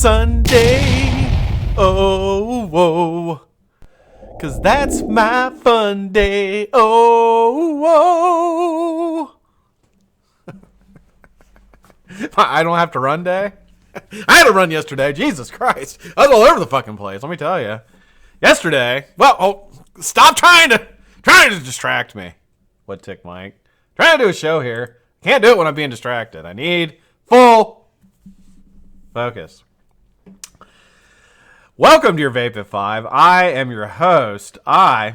Sunday. Oh, whoa. 'Cause that's my fun day. Oh, whoa. I don't have to run day. I had to run yesterday. Jesus Christ. I was all over the fucking place. Let me tell you. Yesterday. Well, stop trying to distract me. What tick, Mike? Trying to do a show here. Can't do it when I'm being distracted. I need full focus. Welcome to your Vape at 5. I am your host. I'm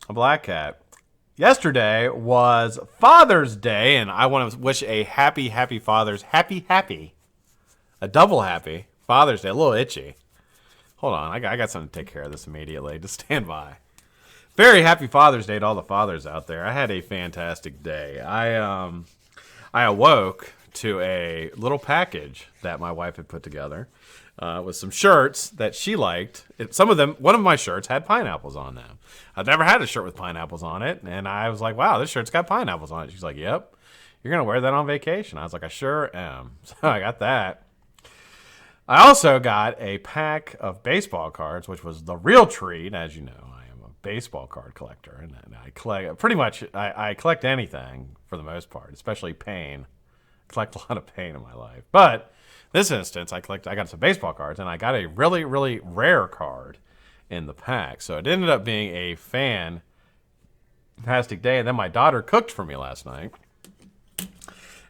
Black Cat. Yesterday was Father's Day, and I want to wish a happy Father's a double happy Father's Day. A little itchy. Hold on, I got something to take care of this immediately. Just stand by. Very happy Father's Day to all the fathers out there. I had a fantastic day. I awoke to a little package that my wife had put together with some shirts that she liked. One of my shirts had pineapples on them. I've never had a shirt with pineapples on it, and I was like, wow, this shirt's got pineapples on it. She's like, yep, you're going to wear that on vacation. I was like, I sure am. So I got that. I also got a pack of baseball cards, which was the real treat. As you know, I am a baseball card collector, and I collect pretty much. I collect anything for the most part, especially pain. I collect a lot of pain in my life, but this instance, I got some baseball cards, and I got a really rare card in the pack. So it ended up being a fantastic day. And then my daughter cooked for me last night.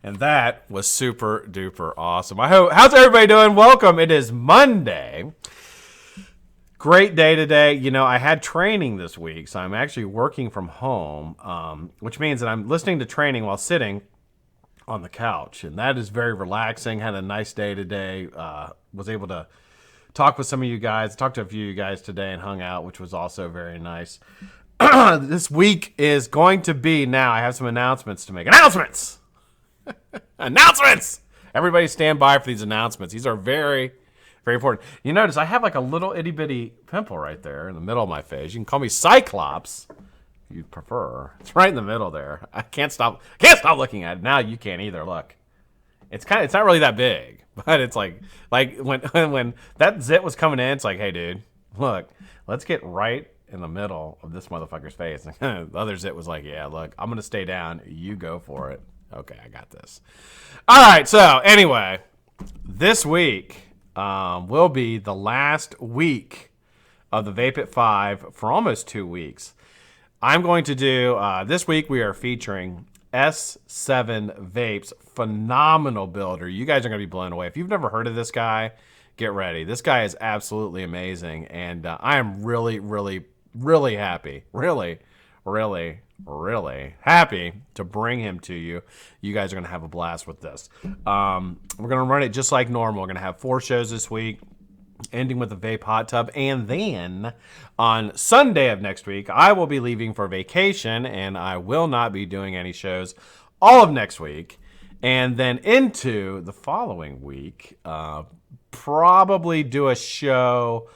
And that was super duper awesome. How's everybody doing? Welcome. It is Monday. Great day today. You know, I had training this week, so I'm actually working from home, which means that I'm listening to training while sitting on the couch. And that is very relaxing. Had a nice day today. Was able to talk with some of you guys, talked to a few of you guys today and hung out, which was also very nice. This week is going to be, now I have some announcements to make. Announcements! Announcements! Everybody stand by for these announcements. These are very, very important. You notice I have like a little itty bitty pimple right there in the middle of my face. You can call me Cyclops if you prefer. It's right in the middle there. I can't stop looking at it. Now you can't either. Look. It's not really that big, but it's like when that zit was coming in, it's like, hey dude, look, let's get right in the middle of this motherfucker's face. The other zit was like, yeah, look, I'm gonna stay down. You go for it. Okay, I got this. All right, so anyway, this week will be the last week of the Vape at 5 for almost 2 weeks. I'm going to do, this week we are featuring s7vapes, phenomenal builder. You guys are going to be blown away. If you've never heard of this guy, get ready. This guy is absolutely amazing, and I am really happy. Really happy to bring him to you. You guys are going to have a blast with this. We're going to run it just like normal. We're going to have 4 shows this week, ending with the Vape Hot Tub. And then on Sunday of next week, I will be leaving for vacation, and I will not be doing any shows all of next week. And then into the following week, probably do a show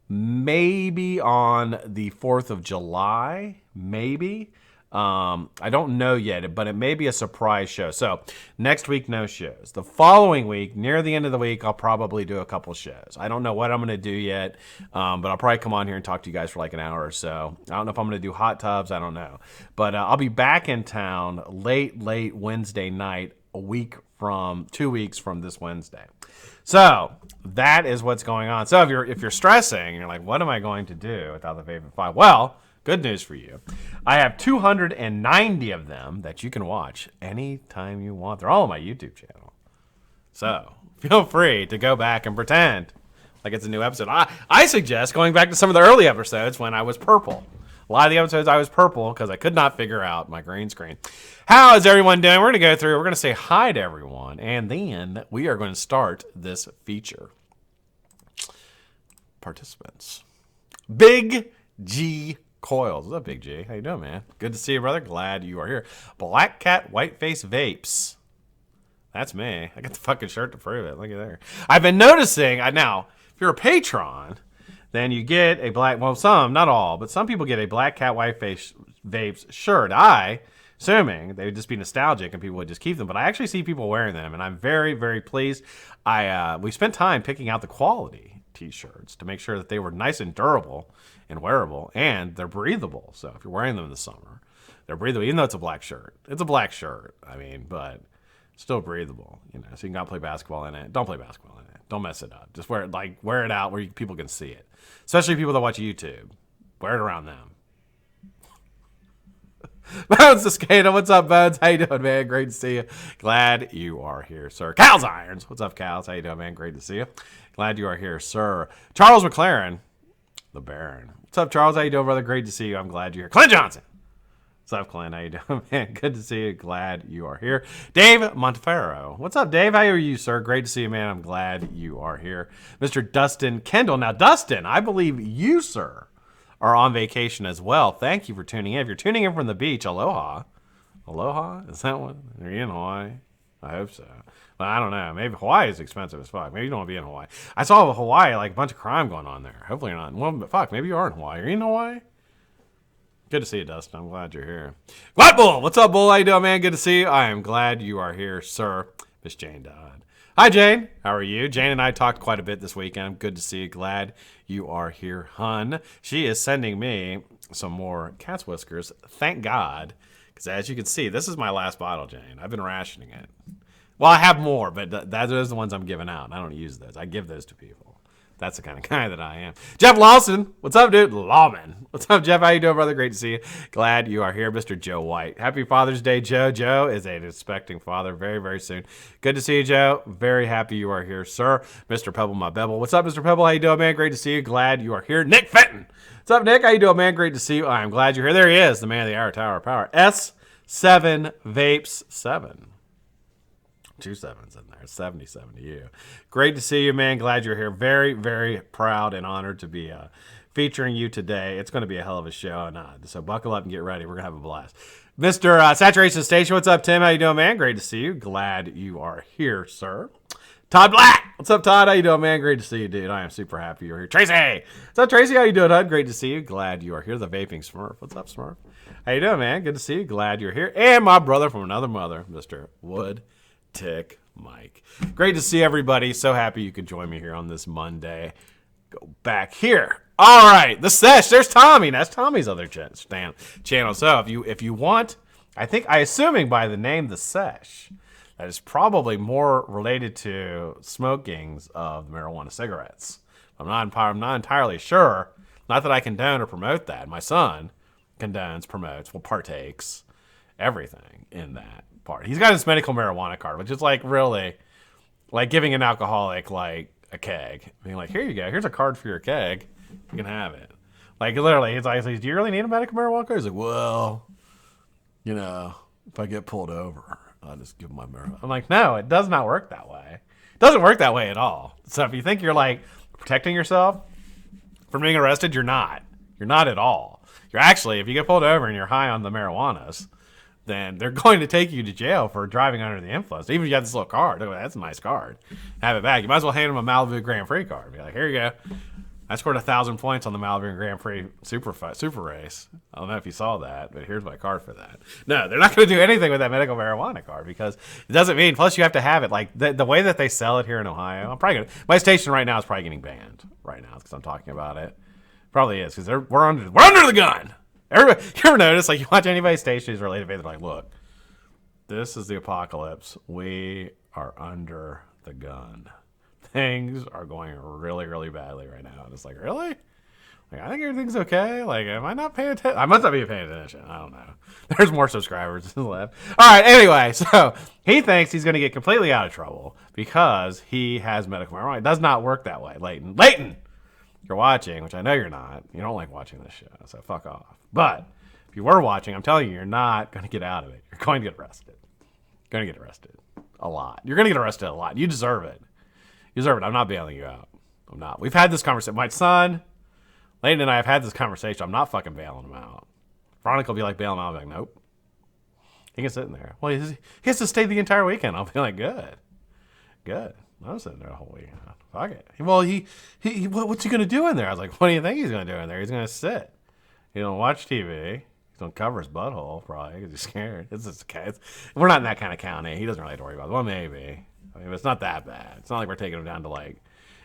maybe on the 4th of July, maybe. I don't know yet, but it may be a surprise show. So next week, no shows. The following week, near the end of the week, I'll probably do a couple shows. I don't know what I'm going to do yet, but I'll probably come on here and talk to you guys for like an hour or so. I don't know if I'm going to do hot tubs. I don't know. But I'll be back in town late Wednesday night, 2 weeks from this Wednesday. So that is what's going on. So if you're stressing and you're like, what am I going to do without the Vape at 5? Well, good news for you. I have 290 of them that you can watch anytime you want. They're all on my YouTube channel. So feel free to go back and pretend like it's a new episode. I suggest going back to some of the early episodes when I was purple. A lot of the episodes I was purple because I could not figure out my green screen. How is everyone doing? We're going to go through. We're going to say hi to everyone. And then we are going to start this feature. Participants. Big G Coils. What's up, Big G? How you doing, man? Good to see you, brother. Glad you are here. Black Cat Whiteface Vapes. That's me. I got the fucking shirt to prove it. Look at there. I've been noticing. Now, if you're a patron, then you get a some, not all, but some people get a Black Cat Whiteface Vapes shirt. I assuming they would just be nostalgic and people would just keep them. But I actually see people wearing them, and I'm very, very pleased. We spent time picking out the quality t-shirts to make sure that they were nice and durable and wearable, and they're breathable. So if you're wearing them in the summer, they're breathable, even though it's a black shirt. It's a black shirt, I mean, but still breathable, you know, so you can go play basketball in it. Don't play basketball in it. Don't mess it up. Just wear it out where people can see it, especially people that watch YouTube. Wear it around them. Bones the Skater, what's up, Bones? How you doing, man? Great to see you. Glad you are here, sir. Cal's Irons, what's up, Cal's? How you doing, man? Great to see you. Glad you are here, sir. Charles McLaren, the Baron. What's up, Charles? How you doing, brother? Great to see you. I'm glad you're here. Clint Johnson. What's up, Clint? How you doing, man? Good to see you. Glad you are here. Dave Monteferro. What's up, Dave? How are you, sir? Great to see you, man. I'm glad you are here. Mr. Dustin Kendall. Now, Dustin, I believe you, sir, are on vacation as well. Thank you for tuning in. If you're tuning in from the beach, aloha. Aloha? Is that one? Are you in Hawaii? I hope so. Well, I don't know. Maybe Hawaii is expensive as fuck. Maybe you don't want to be in Hawaii. I saw Hawaii, like a bunch of crime going on there. Hopefully you're not. Well, but fuck, maybe you are in Hawaii. Are you in Hawaii? Good to see you, Dustin. I'm glad you're here. Glad Bull. What's up, Bull? How you doing, man? Good to see you. I am glad you are here, sir. Miss Jane Dodd. Hi, Jane. How are you? Jane and I talked quite a bit this weekend. I'm good to see you. Glad you are here, hun. She is sending me some more cat's whiskers. Thank God. Because as you can see, this is my last bottle, Jane. I've been rationing it. Well, I have more, but those are the ones I'm giving out. I don't use those. I give those to people. That's the kind of guy that I am. Jeff Lawson. What's up, dude? Lawman. What's up, Jeff? How you doing, brother? Great to see you. Glad you are here. Mr. Joe White. Happy Father's Day, Joe. Joe is an expecting father very, very soon. Good to see you, Joe. Very happy you are here, sir. Mr. Pebble, my Bebble. What's up, Mr. Pebble? How you doing, man? Great to see you. Glad you are here. Nick Fenton. What's up, Nick? How you doing, man? Great to see you. I'm glad you're here. There he is, the man of the hour, Tower of Power. S7vapes 7. 2 sevens in there. 77 to you. Great to see you, man. Glad you're here. Very, very proud and honored to be featuring you today. It's going to be a hell of a show. So buckle up and get ready. We're going to have a blast. Mr. Saturation Station, what's up, Tim? How you doing, man? Great to see you. Glad you are here, sir. Todd Black. What's up, Todd? How you doing, man? Great to see you, dude. I am super happy you're here. Tracy. What's up, Tracy? How you doing, Hud? Great to see you. Glad you are here. The Vaping Smurf. What's up, Smurf? How you doing, man? Good to see you. Glad you're here. And my brother from another mother, Mr. Wood Tick Mike. Great to see everybody. So happy you could join me here on this Monday. Go back here. All right, the sesh. There's Tommy. That's Tommy's other channel. So if you want, I assuming by the name the sesh, that is probably more related to smokings of marijuana cigarettes. I'm not entirely sure. Not that I condone or promote that. My son condones, promotes, partakes everything in that part. He's got his medical marijuana card, which is like really like giving an alcoholic like a keg, being like, here you go, here's a card for your keg, you can have it. Like literally, he's like, do you really need a medical marijuana card? He's like, well, you know, if I get pulled over, I'll just give him my marijuana. I'm like, no, it does not work that way. It doesn't work that way at all. So if you think you're like protecting yourself from being arrested, you're not. You're not at all. You're actually, if you get pulled over and you're high on the marijuanas, then they're going to take you to jail for driving under the influence. Even if you have this little card, that's a nice card. Have it back. You might as well hand them a Malibu Grand Prix card. Be like, here you go. I scored 1,000 points on the Malibu Grand Prix super race. I don't know if you saw that, but here's my card for that. No, they're not going to do anything with that medical marijuana card because it doesn't mean. Plus, you have to have it like the way that they sell it here in Ohio. I'm probably my station right now is probably getting banned right now because I'm talking about it. Probably is because we're under the gun. Everybody, you ever notice, like, you watch anybody's station who's related to Vape, they're like, look, this is the apocalypse. We are under the gun. Things are going really, really badly right now. And it's like, really? Like, I think everything's okay. Like, am I not paying attention? I must not be paying attention. I don't know. There's more subscribers left. All right, anyway, so he thinks he's going to get completely out of trouble because he has medical marijuana. It does not work that way, Leighton. Leighton! You're watching, which I know you're not. You don't like watching this show, so fuck off. But if you were watching, I'm telling you, you're not going to get out of it. You're going to get arrested. You're going to get arrested a lot. You're going to get arrested a lot. You deserve it. You deserve it. I'm not bailing you out. I'm not. We've had this conversation. My son, Layden and I have had this conversation. I'm not fucking bailing him out. Veronica will be like bailing him out. I'll be like, nope. He can sit in there. Well, he has to stay the entire weekend. I'll be like, good. Good. I'm sitting there the whole weekend. Fuck it. Well, what's he going to do in there? I was like, what do you think he's going to do in there? He's going to sit. He's going to watch TV. He's Don't cover his butthole, probably, because he's scared. It's just, we're not in that kind of county. He doesn't really have to worry about it. Well, maybe. I mean, it's not that bad. It's not like we're taking him down to, like,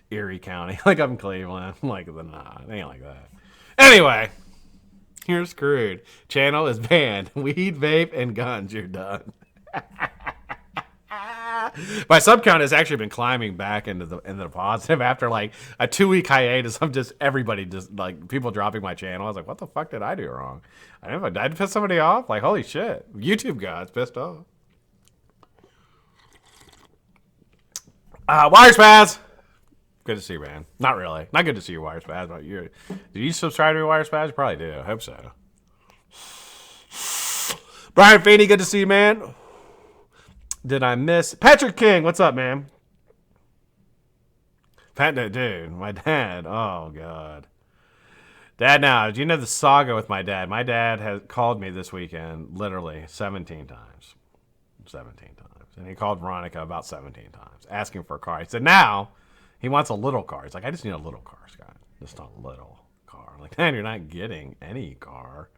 Erie County, like up in Cleveland. Like, nah, it ain't like that. Anyway, you're screwed. Channel is banned. Weed, vape, and guns. You're done. My sub count has actually been climbing back into the positive after like a 2-week hiatus of just everybody just like people dropping my channel. I was like, what the fuck did I do wrong? I don't know if I died to piss somebody off. Like, holy shit, YouTube God's pissed off. Wire Spaz. Good to see you, man. Not really. Not good to see you, Wire Spaz. But did you subscribe to Wire Spaz? You probably do. I hope so. Brian Feeney, good to see you, man. Did I miss Patrick King? What's up, man? Dude, my dad. Oh god, Dad. Now, do you know the saga with my dad? My dad has called me this weekend, literally 17 times, and he called Veronica about 17 times, asking for a car. He said now he wants a little car. He's like, I just need a little car, Scott, just a little car. I'm like, man, you're not getting any car,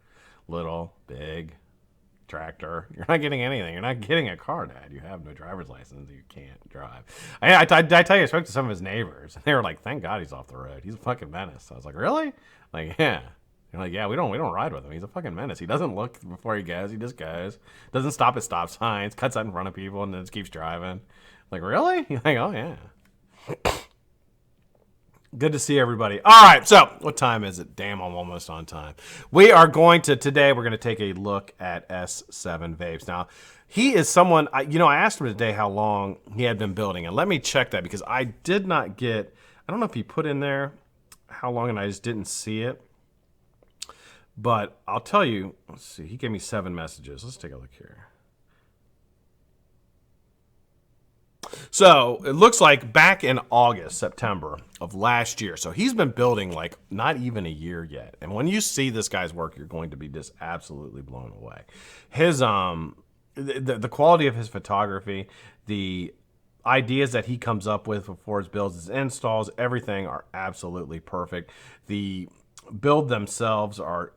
little, big. Tractor. You're not getting anything. You're not getting a car, Dad. You have no driver's license. You can't drive. I tell you, I spoke to some of his neighbors, and they were like, thank God he's off the road. He's a fucking menace. I was like, really? Like, yeah. They're like, yeah, we don't ride with him. He's a fucking menace. He doesn't look before he goes. He just goes. Doesn't stop at stop signs. Cuts out in front of people and then just keeps driving. Like, really? You're like, oh, yeah. Good to see everybody. All right, so what time is it? Damn, I'm almost on time. Today we're going to take a look at S7vapes. Now, he is someone, I asked him today how long he had been building, and let me check that because I did not get, I don't know if he put in there how long and I just didn't see it. But I'll tell you, let's see, he gave me 7 messages. Let's take a look here. So it looks like back in August, September of last year. So he's been building like not even a year yet. And when you see this guy's work, you're going to be just absolutely blown away. His the quality of his photography, the ideas that he comes up with before his builds, his installs, everything are absolutely perfect. The build themselves are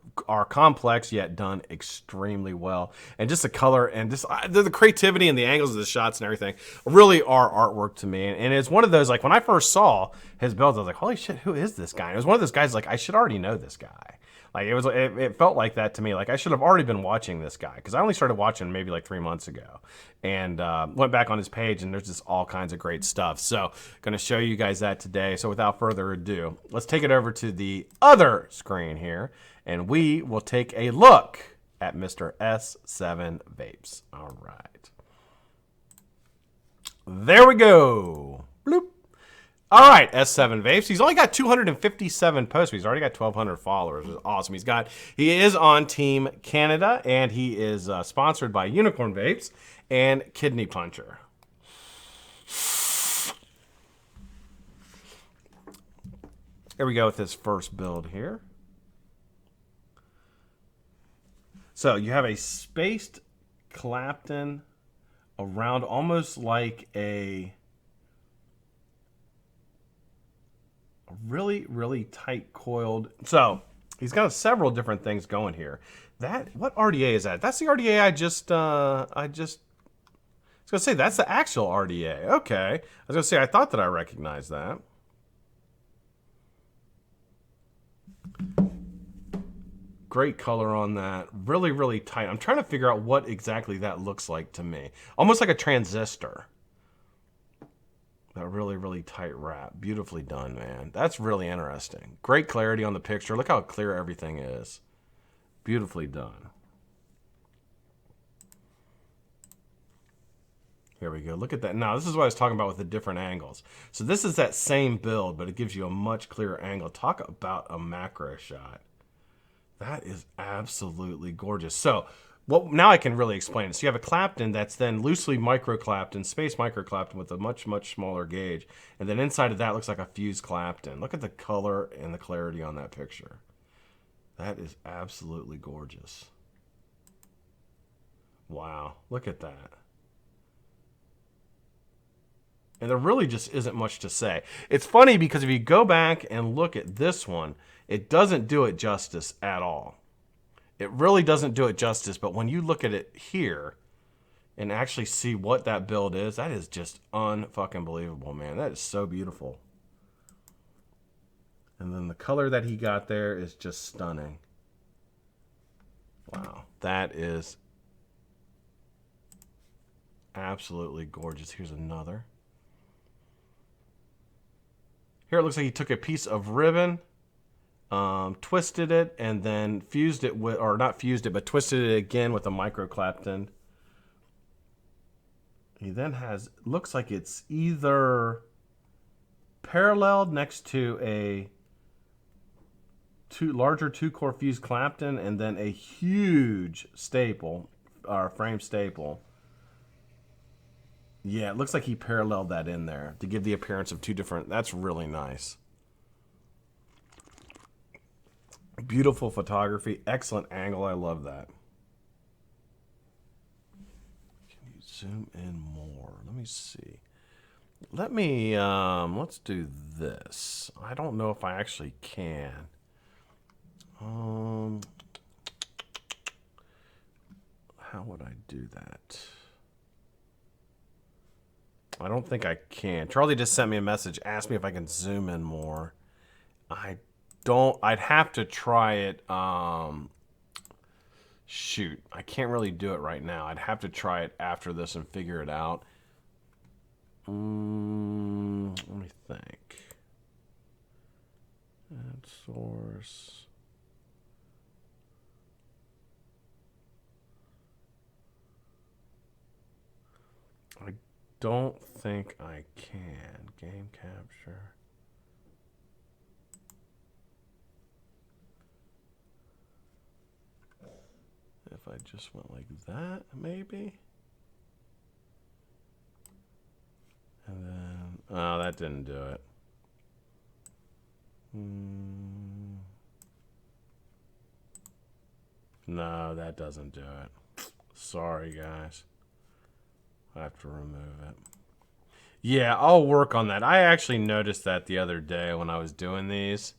complex yet done extremely well, and just the color and just the creativity and the angles of the shots and everything really are artwork to me. And it's one of those, like when I first saw his builds, I was like, holy shit, who is this guy? And it was one of those guys like I should already know this guy. Like it felt like that to me. Like I should have already been watching this guy because I only started watching maybe like 3 months ago, and went back on his page and there's just all kinds of great stuff. So going to show you guys that today. So without further ado, let's take it over to the other screen here, and we will take a look at Mr. S7vapes. All right, there we go. Bloop. All right, S7vapes. He's only got 257 posts. But he's already got 1,200 followers. It's awesome. He is on Team Canada, and he is sponsored by Unicorn Vapes and Kidney Puncher. Here we go with his first build here. So you have a spaced Clapton around almost like a really, really tight coiled. So he's got several different things going here. What RDA is that? That's the RDA I was gonna say that's the actual RDA. Okay. I was gonna say I thought that I recognized that. Great color on that. Really, really tight. I'm trying to figure out what exactly that looks like to me. Almost like a transistor. That really, really tight wrap. Beautifully done, man. That's really interesting. Great clarity on the picture. Look how clear everything is. Beautifully done. Here we go. Look at that. Now, this is what I was talking about with the different angles. So this is that same build, but it gives you a much clearer angle. Talk about a macro shot. That is absolutely gorgeous. So now I can really explain it. So you have a Clapton that's then loosely micro Clapton, space micro Clapton with a much, much smaller gauge. And then inside of that looks like a fused Clapton. Look at the color and the clarity on that picture. That is absolutely gorgeous. Wow, look at that. And there really just isn't much to say. It's funny because if you go back and look at this one, it doesn't do it justice at all. It really doesn't do it justice, but when you look at it here and actually see what that build is, that is just unfucking believable, man. That is so beautiful. And then the color that he got there is just stunning. Wow, that is absolutely gorgeous. Here's another. Here it looks like he took a piece of ribbon, twisted it, and then fused it with, or not fused it, but twisted it again with a micro Clapton. He then has, looks like it's either paralleled next to a larger 2-core fused Clapton and then a huge staple, or frame staple. Yeah, it looks like he paralleled that in there to give the appearance of two different. That's really nice. Beautiful photography, excellent angle. I love that. Can you zoom in more? Let me see. Let me, let's do this. I don't know if I actually can. How would I do that? I don't think I can. Charlie just sent me a message, asked me if I can zoom in more. I don't, I'd have to try it. Shoot, I can't really do it right now. I'd have to try it after this and figure it out. Let me think. Add source. I don't think I can. Game capture. If I just went like that, maybe. And then, oh, that didn't do it. No, that doesn't do it. Sorry, guys. I have to remove it. Yeah, I'll work on that. I actually noticed that the other day when I was doing these,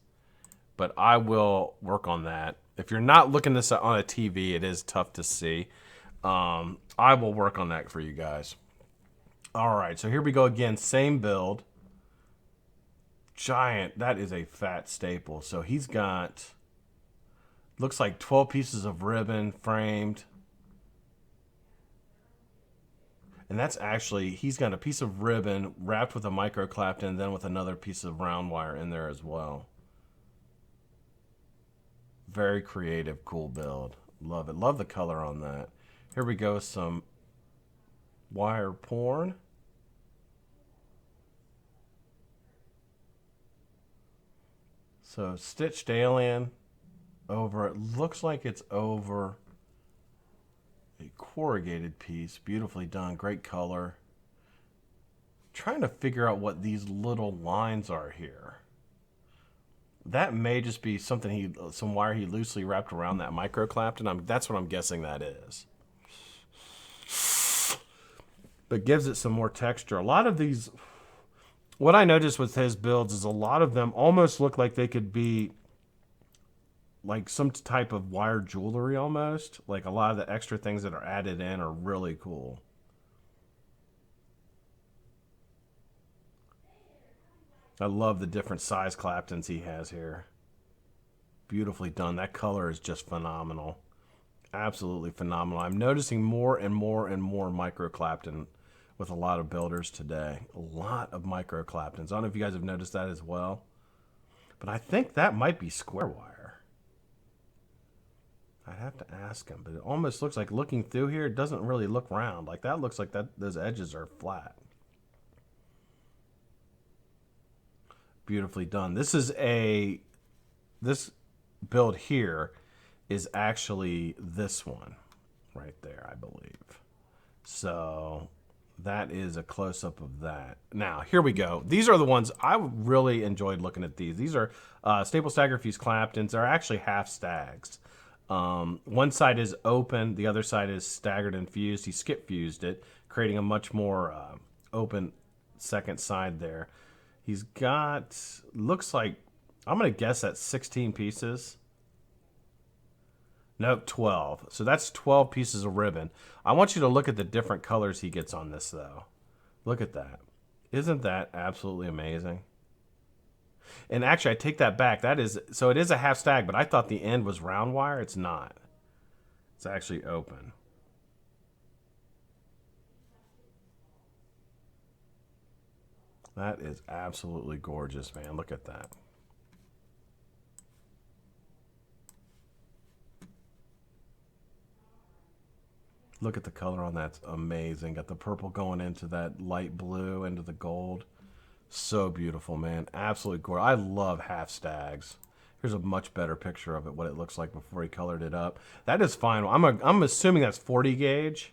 but I will work on that. If you're not looking this on a TV, it is tough to see. I will work on that for you guys. All right, so here we go again. Same build. Giant. That is a fat staple. So he's got, looks like 12 pieces of ribbon framed. And that's actually, he's got a piece of ribbon wrapped with a micro Clapton and then with another piece of round wire in there as well. Very creative, cool build. Love it. Love the color on that. Here we go, some wire porn. So stitched alien over, it looks like it's over a corrugated piece. Beautifully done, great color. Trying to figure out what these little lines are here. That may just be something some wire he loosely wrapped around that micro Clapton. That's what I'm guessing that is. But gives it some more texture. A lot of these, what I noticed with his builds is a lot of them almost look like they could be like some type of wire jewelry almost. Like a lot of the extra things that are added in are really cool. I love the different size Claptons he has here. Beautifully done. That color is just phenomenal. Absolutely phenomenal. I'm noticing more and more and more micro Clapton with a lot of builders today. A lot of micro Claptons. I don't know if you guys have noticed that as well. But I think that might be square wire. I'd have to ask him. But it almost looks like, looking through here, it doesn't really look round. Like that looks like those edges are flat. Beautifully done. This build here is actually this one right there, I believe. So that is a close-up of that. Now, here we go. These are the ones I really enjoyed looking at. These are staple stagger fused Claptons. They're actually half stags. One side is open, the other side is staggered and fused. He skip fused it, creating a much more open second side there. He's got, looks like, I'm going to guess that's 16 pieces. Nope, 12. So that's 12 pieces of ribbon. I want you to look at the different colors he gets on this, though. Look at that. Isn't that absolutely amazing? And actually, I take that back. That is, so it is a half stag, but I thought the end was round wire. It's not. It's actually open. That is absolutely gorgeous, man. Look at that. Look at the color on that. It's amazing. Got the purple going into that light blue, into the gold. So beautiful, man. Absolutely gorgeous. I love half stags. Here's a much better picture of it, what it looks like before he colored it up. That is fine. I'm assuming that's 40 gauge.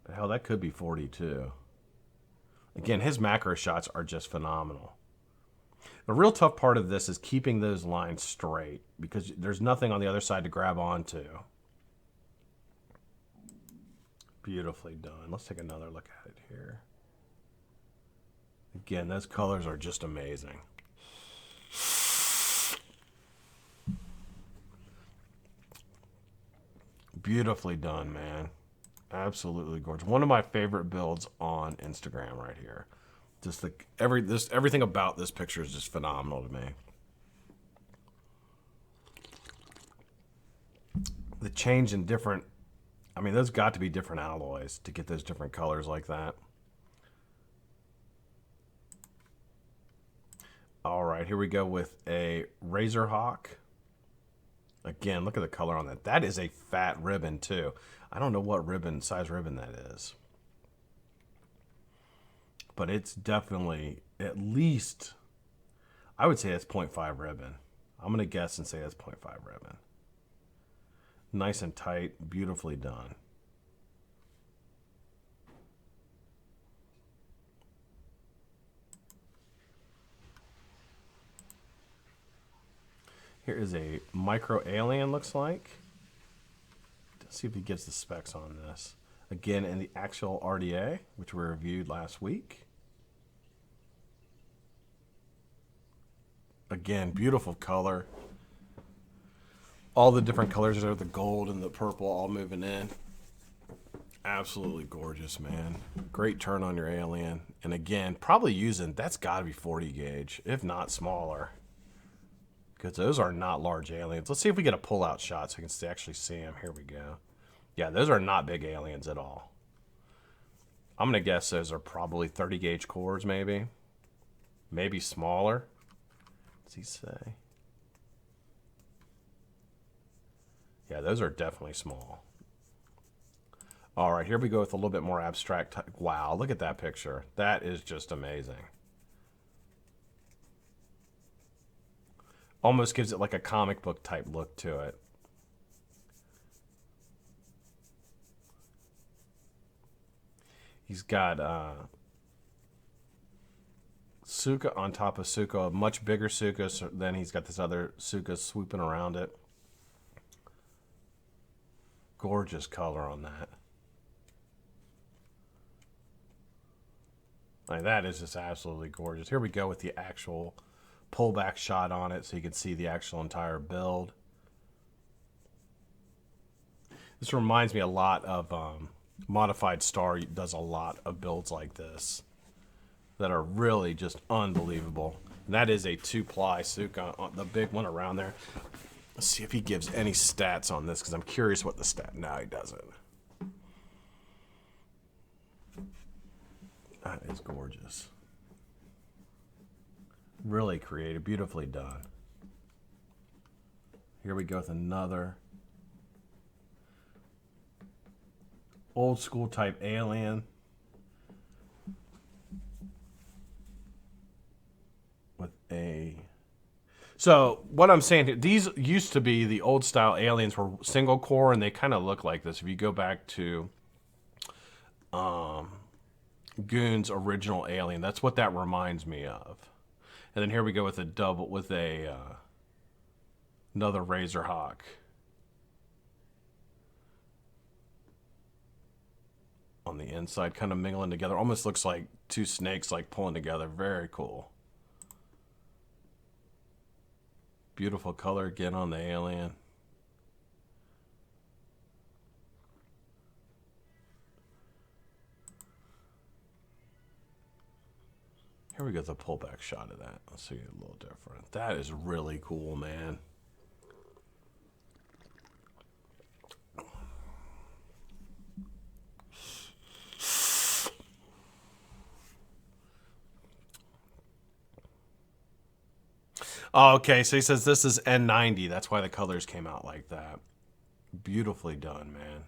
But hell, that could be 42. Again, his macro shots are just phenomenal. The real tough part of this is keeping those lines straight because there's nothing on the other side to grab onto. Beautifully done. Let's take another look at it here. Again, those colors are just amazing. Beautifully done, man. Absolutely gorgeous. One of my favorite builds on Instagram right here. Just the everything about this picture is just phenomenal to me. The change in different, I mean, those got to be different alloys to get those different colors like that. All right, here we go with a Razor Hawk. Again, look at the color on that. That is a fat ribbon too. I don't know what ribbon, size ribbon that is. But it's definitely at least, I would say it's 0.5 ribbon. I'm going to guess and say that's 0.5 ribbon. Nice and tight, beautifully done. Here is a micro alien, looks like. Let's see if he gives the specs on this. Again, in the actual RDA, which we reviewed last week. Again, beautiful color. All the different colors are the gold and the purple all moving in. Absolutely gorgeous, man. Great turn on your alien. And again, probably using, that's got to be 40 gauge, if not smaller. Because those are not large aliens. Let's see if we get a pull-out shot so we can actually see them. Here we go. Yeah, those are not big aliens at all. I'm going to guess those are probably 30 gauge cores, maybe. Maybe smaller. What's he say? Yeah, those are definitely small. All right, here we go with a little bit more abstract. Wow, look at that picture. That is just amazing. Almost gives it like a comic book type look to it. He's got Suka on top of Suka, a much bigger Suka, so then he's got this other Suka swooping around it. Gorgeous color on that. Like, that is just absolutely gorgeous. Here we go with the actual pullback shot on it so you can see the actual entire build. This reminds me a lot of Modified Star does a lot of builds like this that are really just unbelievable. And that is a 2-ply Suka, the big one around there. Let's see if he gives any stats on this because I'm curious what the stat. No, he doesn't. That is gorgeous. Really creative, beautifully done. Here we go with another old school type alien. With a... So what I'm saying here, these used to be the old style aliens were single core and they kind of look like this. If you go back to Goon's original alien, that's what that reminds me of. And then here we go with a double, with a another Razor Hawk. On the inside, kind of mingling together. Almost looks like two snakes like pulling together. Very cool. Beautiful color again on the alien. Here we go, the pullback shot of that. Let's see, a little different. That is really cool, man. Oh, okay, so he says this is N90. That's why the colors came out like that. Beautifully done, man.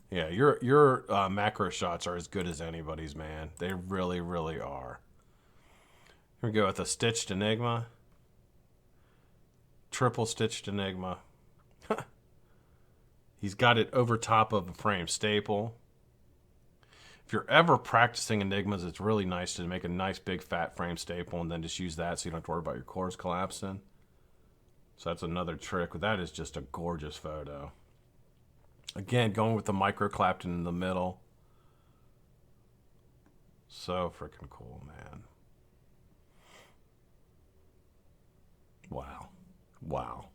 Yeah, your macro shots are as good as anybody's, man. They really, really are. Here we go with a stitched Enigma. Triple stitched Enigma. He's got it over top of a frame staple. If you're ever practicing Enigmas, it's really nice to make a nice big fat frame staple and then just use that so you don't have to worry about your cores collapsing. So that's another trick. That is just a gorgeous photo. Again, going with the micro Clapton in the middle. So freaking cool, man. Wow. Wow.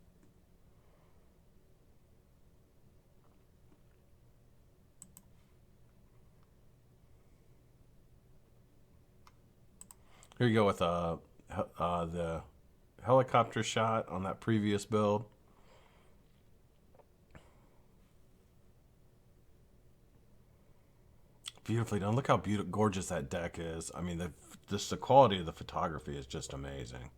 Here you go with the helicopter shot on that previous build. Beautifully done. Look how gorgeous that deck is. I mean, the quality of the photography is just amazing.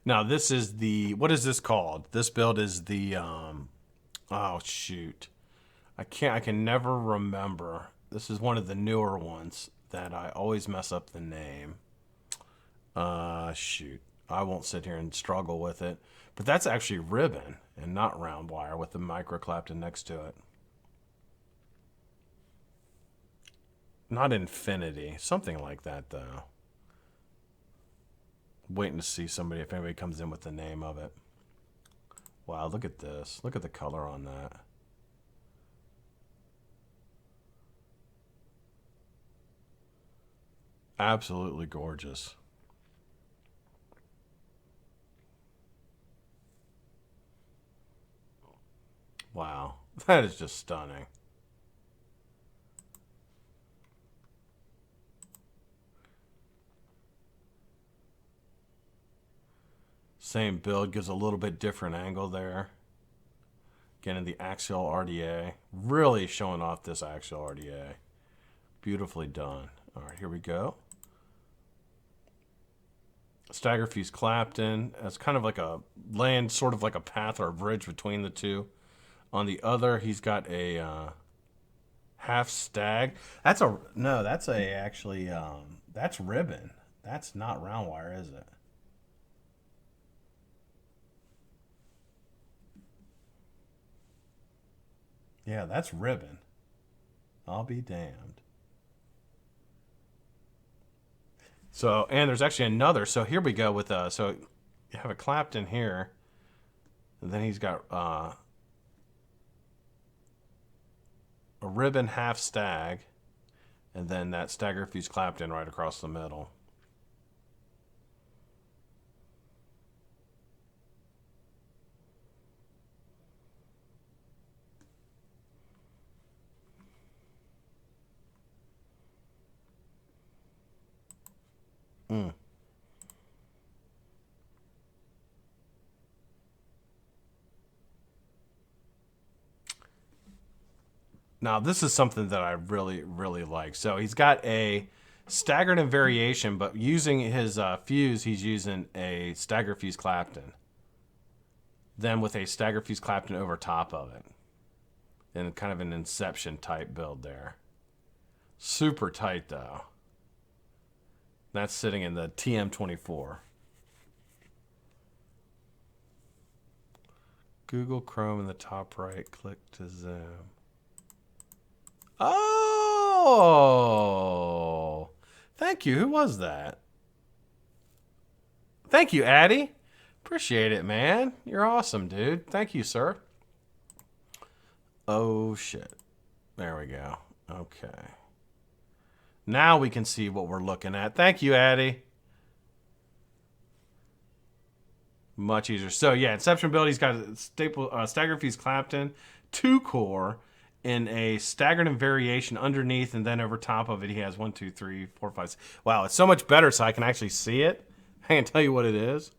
Now this is the, what is this called? This build is the oh shoot, I can never remember. This is one of the newer ones that I always mess up the name. Shoot, I won't sit here and struggle with it, but that's actually ribbon and not round wire with the micro Clapton next to it. Not infinity, something like that though. Waiting to see somebody, if anybody comes in with the name of it. Wow, look at this. Look at the color on that. Absolutely gorgeous. Wow, that is just stunning. Same build, gives a little bit different angle there. Again, in the axial RDA. Really showing off this axial RDA. Beautifully done. All right, here we go. Stagger fuse Clapton. It's kind of like a land, sort of like a path or a bridge between the two. On the other, he's got a half stag. That's a, no, that's a actually, that's ribbon. That's not round wire, is it? Yeah, that's ribbon. I'll be damned. So, and there's actually another. So here we go with, so you have a Clapton here. And then he's got a ribbon half stag. And then that stagger fuse Clapton right across the middle. Mm. Now, this is something that I really, really like. So he's got a staggered and variation, but using his fuse, he's using a stagger fuse Clapton. Then with a stagger fuse Clapton over top of it. And kind of an Inception type build there. Super tight, though. That's sitting in the TM24. Google Chrome in the top right. Click to zoom. Oh! Thank you. Who was that? Thank you, Addy. Appreciate it, man. You're awesome, dude. Thank you, sir. Oh, shit. There we go. Okay. Now we can see what we're looking at. Thank you, Addy. Much easier. So yeah, Inception build, he's got a staple stagger fuse Clapton, 2-core in a staggered and variation underneath, and then over top of it he has 1, 2, 3, 4, 5, 6. Wow, it's so much better so I can actually see it. I can tell you what it is.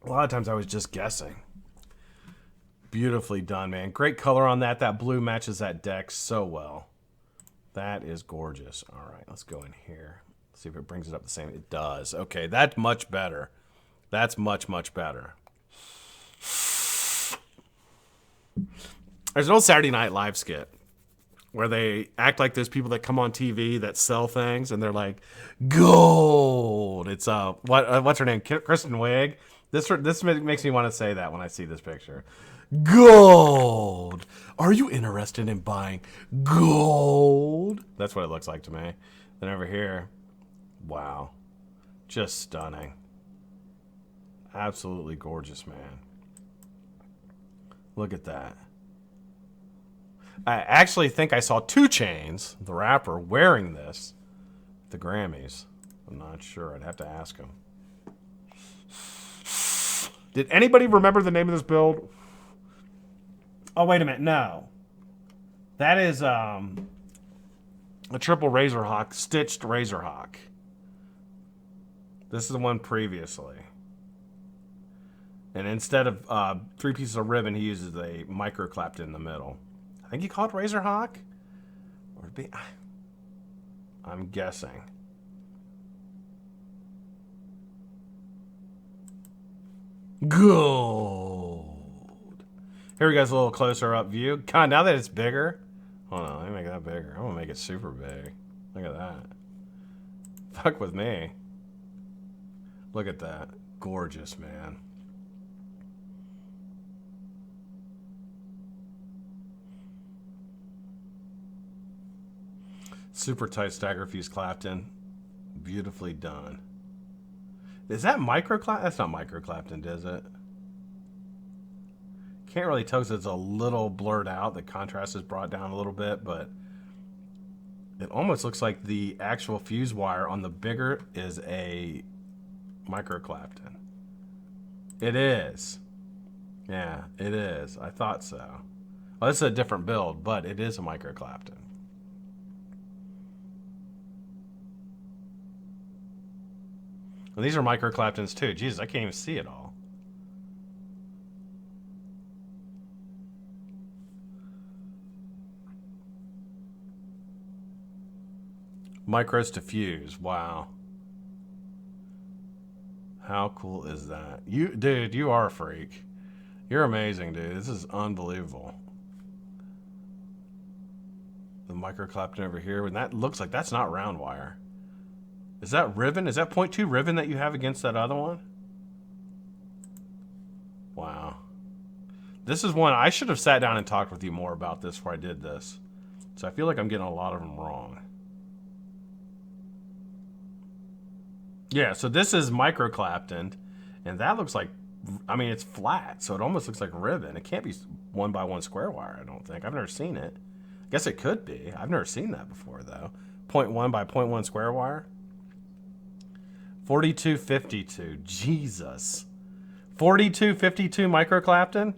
A lot of times I was just guessing. Beautifully done, man. Great color on that. That blue matches that deck so well. That is gorgeous. All right, let's go in here. See if it brings it up the same. It does. Okay, that's much better. That's much, much better. There's an old Saturday Night Live skit where they act like those people that come on TV that sell things, and they're like, gold. It's what's her name? Kristen Wiig. This makes me want to say that when I see this picture. Gold. Are you interested in buying gold? That's what it looks like to me. Then over here, wow, just stunning. Absolutely gorgeous, man. Look at that. I actually think I saw 2 Chainz, the rapper, wearing this at the Grammys. I'm not sure. I'd have to ask him. Did anybody remember the name of this build? Oh, wait a minute. No. That is a triple Razorhawk, stitched Razorhawk. This is the one previously. And instead of 3 pieces of ribbon, he uses a micro clapped in the middle. I think he called it Razorhawk. Or be, I'm guessing. Gold. Here we go, a little closer up view. God, now that it's bigger. Hold on, let me make that bigger. I'm gonna make it super big. Look at that. Fuck with me. Look at that. Gorgeous, man. Super tight stagger fuse Clapton. Beautifully done. Is that micro Clapton? That's not micro Clapton, is it? Can't really tell because it's a little blurred out. The contrast is brought down a little bit, but it almost looks like the actual fuse wire on the bigger is a micro Clapton. It is. Yeah, it is. I thought so. Well, this is a different build, but it is a micro Clapton. And these are micro Claptons too. Jesus, I can't even see it all. Micros to fuse. Wow. How cool is that? Dude, you are a freak. You're amazing, dude. This is unbelievable. The micro Clapton over here, and that looks like that's not round wire. Is that ribbon? Is that 0.2 ribbon that you have against that other one? Wow. This is one I should have sat down and talked with you more about this before I did this. So I feel like I'm getting a lot of them wrong. Yeah, so this is micro Clapton, and that looks like, I mean, it's flat, so it almost looks like ribbon. It can't be 1x1 square wire, I don't think. I've never seen it. I guess it could be. I've never seen that before, though. 0.1 by 0.1 square wire. 4252. Jesus. 4252 micro Clapton?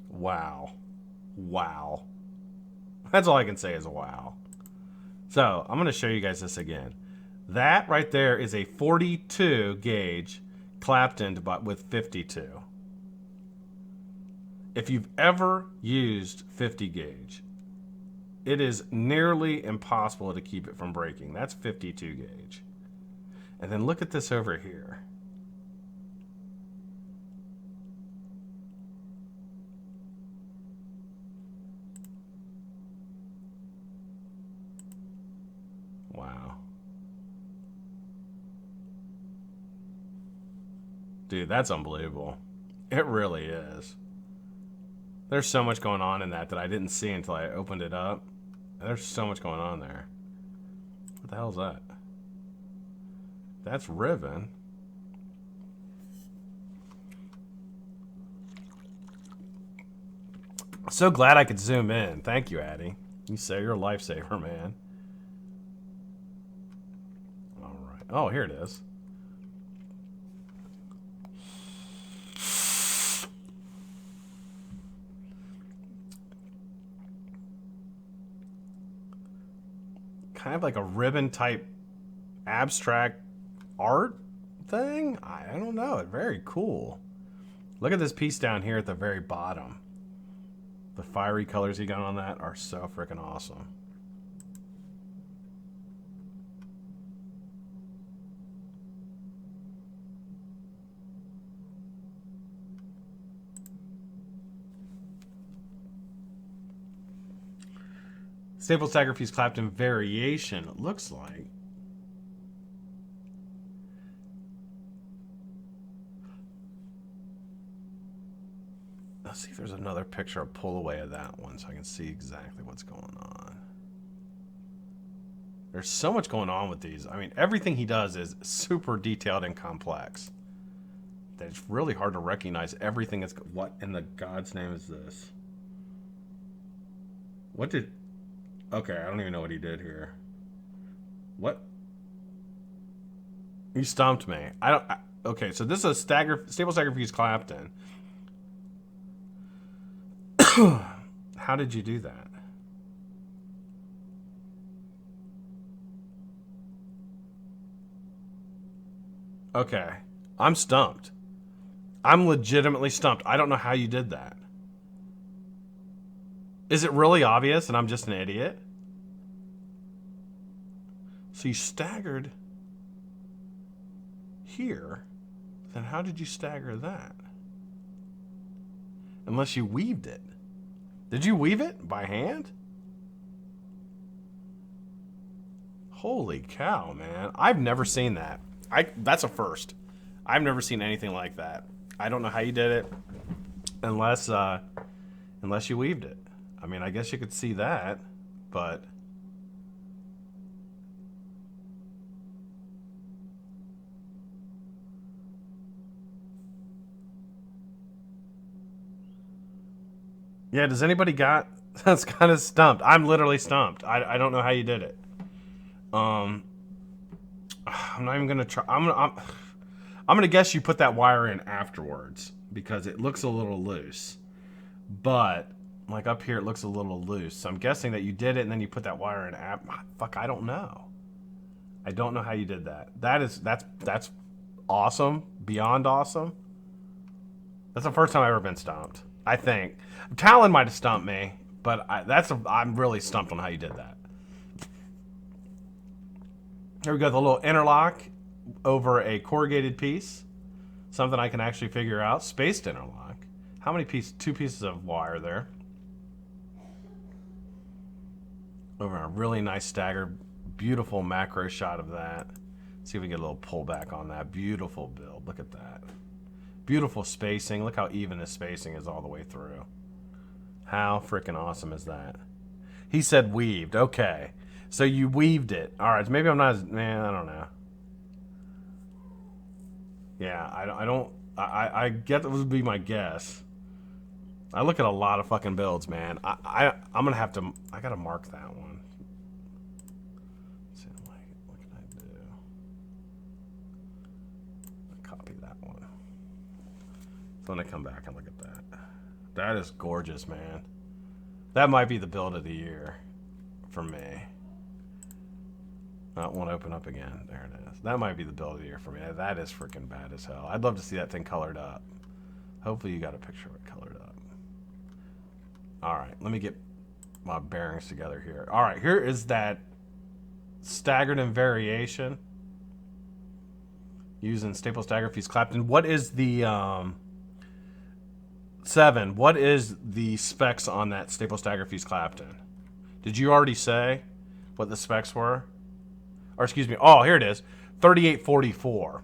Wow. Wow. That's all I can say is wow. So, I'm going to show you guys this again. That right there is a 42 gauge Clapton but with 52. If you've ever used 50 gauge, it is nearly impossible to keep it from breaking. That's 52 gauge. And then look at this over here. Wow. Dude, that's unbelievable. It really is. There's so much going on in that I didn't see until I opened it up. There's so much going on there. What the hell is that? That's ribbon. So glad I could zoom in. Thank you, Addy. You say you're a lifesaver, man. All right. Oh, here it is. Kind of like a ribbon type abstract art thing. I don't know. Very cool. Look at this piece down here at the very bottom. The fiery colors he got on that are so freaking awesome. Staple Stagger Fuse Clapton variation, it looks like. Let's see if there's another picture. I'll pull away of that one so I can see exactly what's going on. There's so much going on with these. I mean, everything he does is super detailed and complex. That it's really hard to recognize everything that's... What in the God's name is this? What did... Okay, I don't even know what he did here. What? You stumped me. Okay, so this is a Staple Stagger Fuse Clapton. How did you do that? Okay, I'm stumped. I'm legitimately stumped. I don't know how you did that. Is it really obvious and I'm just an idiot? So you staggered here. Then how did you stagger that? Unless you weaved it. Did you weave it by hand? Holy cow, man. I've never seen that. That's a first. I've never seen anything like that. I don't know how you did it unless you weaved it. I mean, I guess you could see that, but yeah, does anybody got... That's kind of stumped. I'm literally stumped. I don't know how you did it. I'm not even gonna try. I'm gonna guess you put that wire in afterwards because it looks a little loose. But like up here, it looks a little loose. So I'm guessing that you did it and then you put that wire in. Fuck, I don't know. I don't know how you did that. That's awesome. Beyond awesome. That's the first time I've ever been stumped. I think Talon might have stumped me, but I'm really stumped on how you did that. Here we go, the little interlock over a corrugated piece. Something I can actually figure out. Spaced interlock. How many pieces? 2 pieces of wire there. Over a really nice staggered, beautiful macro shot of that. See if we get a little pullback on that. Beautiful build. Look at that. Beautiful spacing. Look how even the spacing is all the way through. How freaking awesome is that? He said weaved. Okay. So you weaved it. All right. So maybe I'm not as... Man, I don't know. Yeah, I get that would be my guess. I look at a lot of fucking builds, man. I'm going to have to... I got to mark that one. Let's see, what can I do? Copy that one. So when I come back and look at that. That is gorgeous, man. That might be the build of the year for me. Not want to open up again. There it is. That might be the build of the year for me. That is freaking bad as hell. I'd love to see that thing colored up. Hopefully you got a picture of it colored up. All right, let me get my bearings together here. All right, here is that staggered and variation using Staple Stagger Fuse Clapton. What is the 7? What is the specs on that Staple Stagger Fuse Clapton? Did you already say what the specs were? Or excuse me. Oh, here it is. 3844.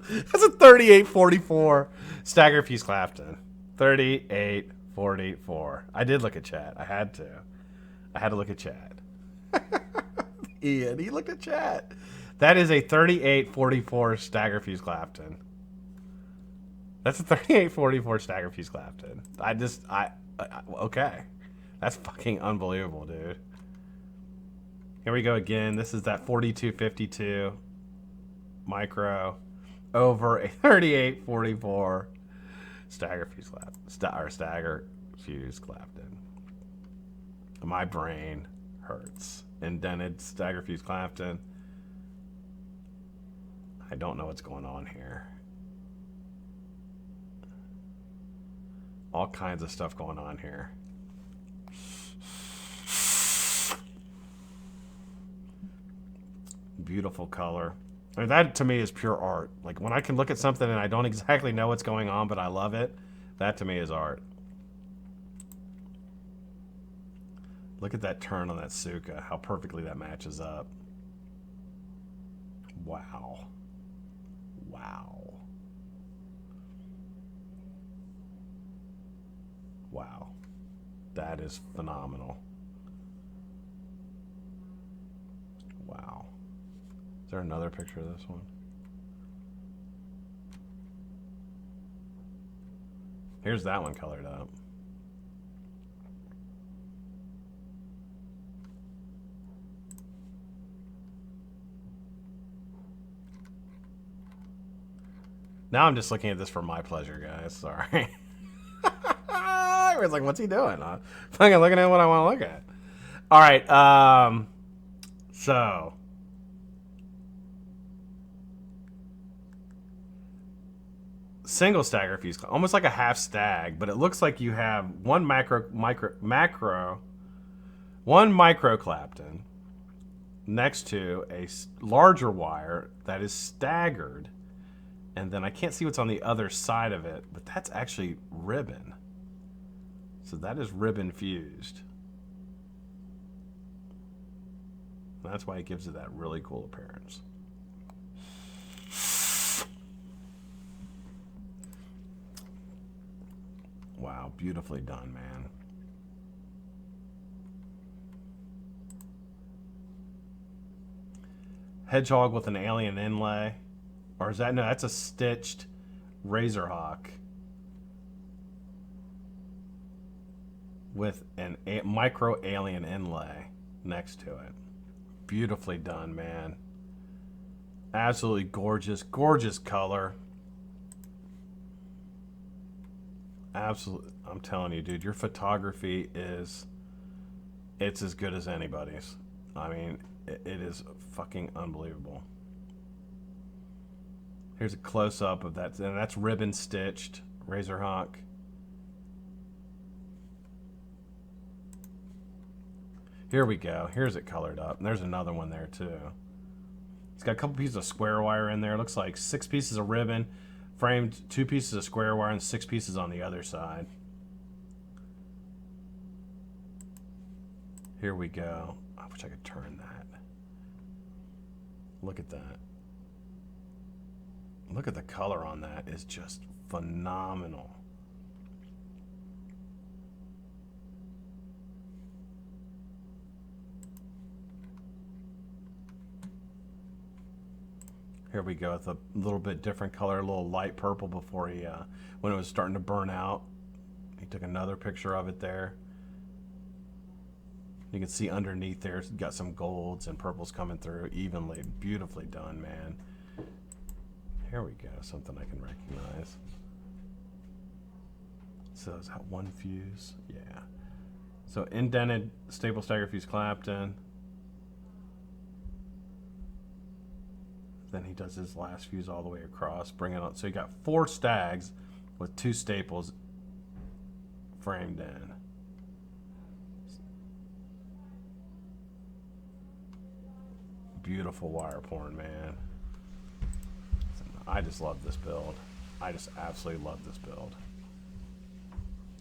That's a 3844 Stagger Fuse Clapton. 3844. I did look at chat. I had to look at chat. Ian, he looked at chat. That is a 3844 Stagger Fuse Clapton. That's a 3844 Stagger Fuse Clapton. Okay. That's fucking unbelievable, dude. Here we go again. This is that 4252 micro over a 3844 Stagger Fuse Clapton. My brain hurts. Indented Stagger Fuse Clapton. I don't know what's going on here. All kinds of stuff going on here. Beautiful color. I mean, that to me is pure art. Like when I can look at something and I don't exactly know what's going on, but I love it, that to me is art. Look at that turn on that Suka, how perfectly that matches up. Wow. Wow. Wow. That is phenomenal. Wow. Is there another picture of this one? Here's that one colored up. Now I'm just looking at this for my pleasure, guys. Sorry. Everyone's like, what's he doing? I'm fucking looking at what I want to look at. All right. So. Single Stagger Fuse, almost like a half stag, but it looks like you have one one micro Clapton next to a larger wire that is staggered. And then I can't see what's on the other side of it, but that's actually ribbon. So that is ribbon fused. And that's why it gives it that really cool appearance. Wow, beautifully done, man. Hedgehog with an alien inlay. Or is that, no, that's a stitched Razorhawk with a micro alien inlay next to it. Beautifully done, man. Absolutely gorgeous, gorgeous color. Absolutely, I'm telling you, dude, your photography it's as good as anybody's. I mean, it is fucking unbelievable. Here's a close-up of that, and that's ribbon stitched Razorhawk. Here we go. Here's it colored up, and there's another one there too. It's got a couple pieces of square wire in there. It looks like 6 pieces of ribbon, framed 2 pieces of square wire, and 6 pieces on the other side. Here we go. I wish I could turn that. Look at that. Look at the color on that. It's just phenomenal. Here we go with a little bit different color, a little light purple before he, when it was starting to burn out. He took another picture of it there. You can see underneath there, it's got some golds and purples coming through evenly. Beautifully done, man. Here we go, something I can recognize. So is that one fuse? Yeah. So indented staple stagger fuse Clapton. Then he does his last fuse all the way across, bring it on. So you got 4 stags with 2 staples framed in. Beautiful wire porn, man. I just love this build. I just absolutely love this build.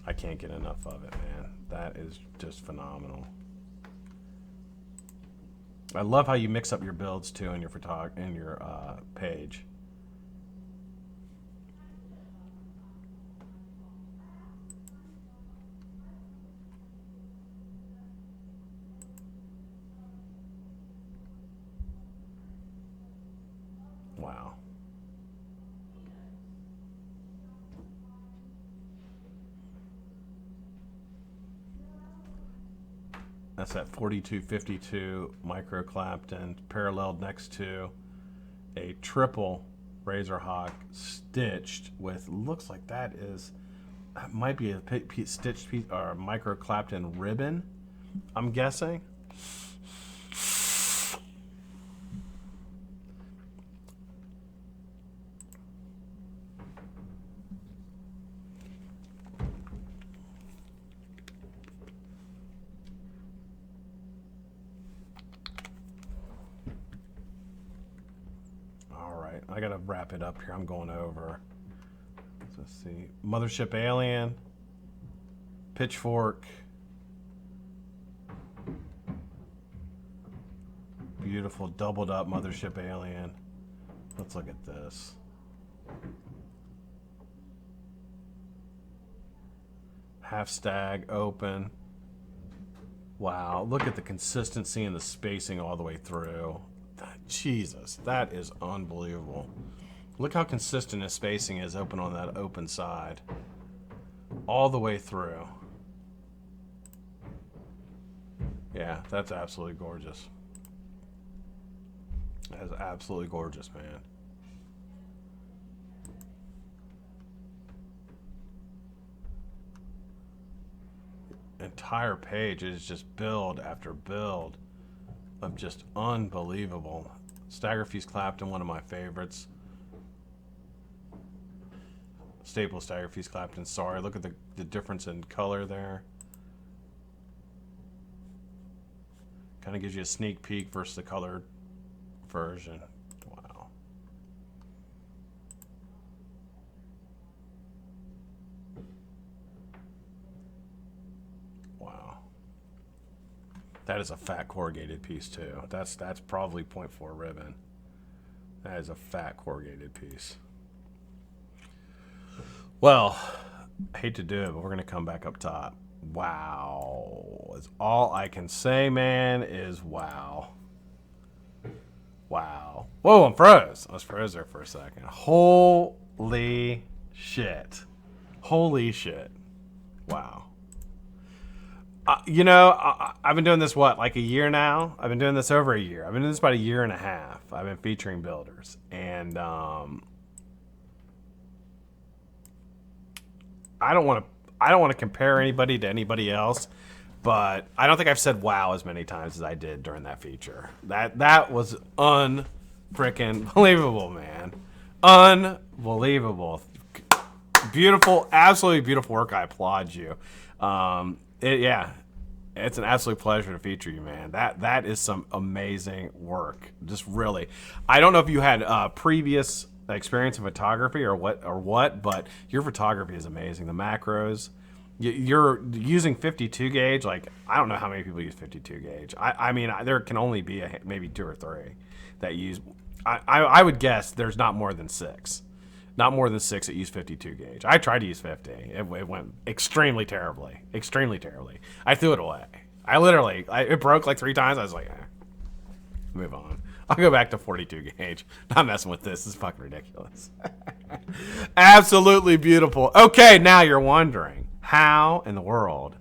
I can't get enough of it, man. That is just phenomenal. I love how you mix up your builds too in your page. Wow. That's that 4252 micro Clapton paralleled next to a triple Razor Hawk stitched with, looks like that might be a stitched piece or micro Clapton ribbon, I'm guessing. I gotta wrap it up here. I'm going over. Let's see. Mothership Alien. Pitchfork. Beautiful doubled up Mothership Alien. Let's look at this. Half stag open. Wow, look at the consistency and the spacing all the way through. Jesus, that is unbelievable. Look how consistent his spacing is open on that open side. All the way through. Yeah, that's absolutely gorgeous. That is absolutely gorgeous, man. Entire page is just build after build of just unbelievable. Staggerfuse Clapton, one of my favorites. Staple Staggerfuse Clapton, sorry. Look at the difference in color there. Kind of gives you a sneak peek versus the colored version. Wow. Wow. That is a fat corrugated piece too. That's probably 0.4 ribbon. That is a fat corrugated piece. Well, I hate to do it, but we're gonna come back up top. Wow. It's all I can say, man, is wow. Wow. Whoa, I'm froze. I was froze there for a second. Holy shit. Holy shit. Wow. You know, I've been doing this, what, like a year now? I've been doing this over a year. I've been doing this about a year and a half. I've been featuring builders. And I don't want to compare anybody to anybody else, but I don't think I've said wow as many times as I did during that feature. That was unfreaking believable, man. Unbelievable. Beautiful, absolutely beautiful work. I applaud you. Yeah, it's an absolute pleasure to feature you, man. That is some amazing work. Just really. I don't know if you had previous experience in photography or what, but your photography is amazing. The macros, you're using 52 gauge. Like, I don't know how many people use 52 gauge. I mean, there can only be maybe 2 or 3 that use. I would guess there's not more than 6. Not more than 6 that use 52 gauge. I tried to use 50. It went extremely terribly. Extremely terribly. I threw it away. It broke like 3 times. I was like, move on. I'll go back to 42 gauge. Not messing with this. This is fucking ridiculous. Absolutely beautiful. Okay, now you're wondering, how in the world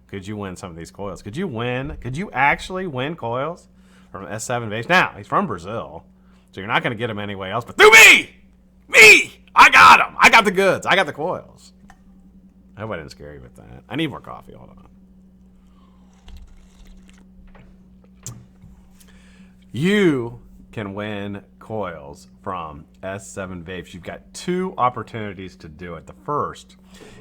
could you win some of these coils? Could you actually win coils from S7vapes? Now, he's from Brazil, so you're not going to get him anywhere else but through me! Me! I got them! I got the goods. I got the coils. I hope I didn't scare you with that. I need more coffee. Hold on. You can win coils from S7vapes. You've got 2 opportunities to do it. The first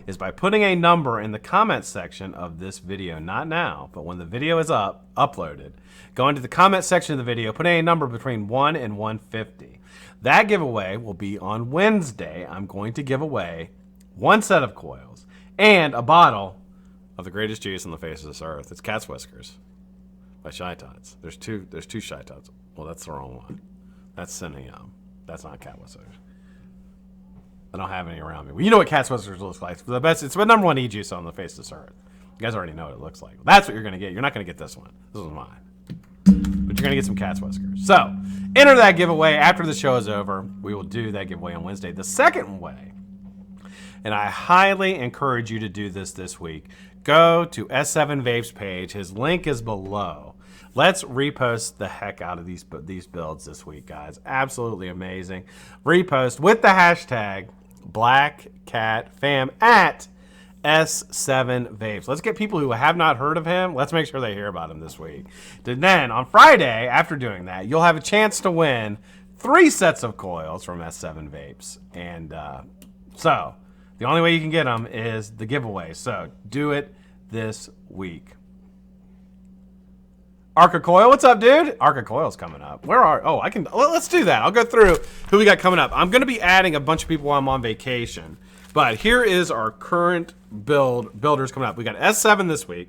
is by putting a number in the comment section of this video. Not now, but when the video is uploaded. Go into the comment section of the video, put a number between 1 and 150. That giveaway will be on Wednesday. I'm going to give away 1 set of coils and a bottle of the greatest juice on the face of this earth. It's Cat's Whiskers by Shy Tots. There's two Shy Tots. Well, that's the wrong one. That's Cinnamon. That's not Cat Whiskers. I don't have any around me. Well, you know what Cat's Whiskers looks like. It's the #1 e-juice on the face of this earth. You guys already know what it looks like. That's what you're going to get. You're not going to get this one. This one's mine. But you're going to get some Cat's Whiskers. So, enter that giveaway after the show is over. We will do that giveaway on Wednesday. The second way And I highly encourage you to do this week. Go to S7vapes page. His link is below. Let's repost the heck out of these builds this week, guys. Absolutely amazing. Repost with the hashtag BlackCatFam at S7vapes. Let's get people who have not heard of him. Let's make sure they hear about him this week. And then on Friday, after doing that, you'll have a chance to win 3 sets of coils from S7vapes. And so the only way you can get them is the giveaway. So do it this week. Arca Coil, what's up, dude? Arca Coil's coming up. Let's do that. I'll go through who we got coming up. I'm going to be adding a bunch of people while I'm on vacation. But here is our current builders coming up. We got S7 this week.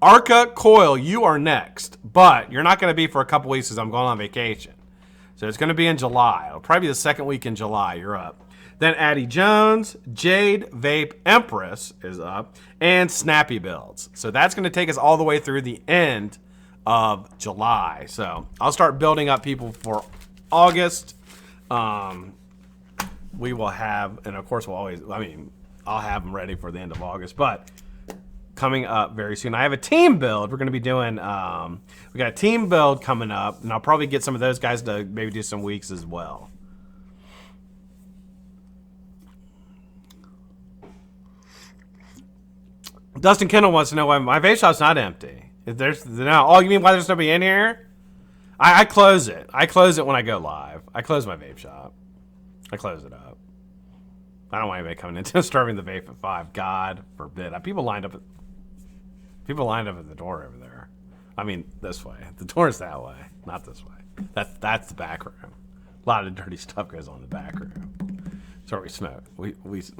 Arca Coil, you are next. But you're not going to be for a couple weeks because I'm going on vacation. So it's going to be in July. It'll probably be the second week in July. You're up. Then Addie Jones, Jade, Vape, Empress is up. And Snappy Builds. So that's going to take us all the way through the end of July. So I'll start building up people for August. We will have, and of course I'll have them ready for the end of August, but coming up very soon. I have a team build. We're going to be doing, we got a team build coming up, and I'll probably get some of those guys to maybe do some weeks as well. Dustin Kendall wants to know why my vape shop's not empty. If there's no, oh, you mean why there's nobody in here? I close it. I close it when I go live. I close my vape shop. I close it up. I don't want anybody coming in disturbing the vape at 5. God forbid. People lined up at the door over there. I mean, this way. The door's that way, not this way. That's the back room. A lot of dirty stuff goes on in the back room. That's where we smoke. We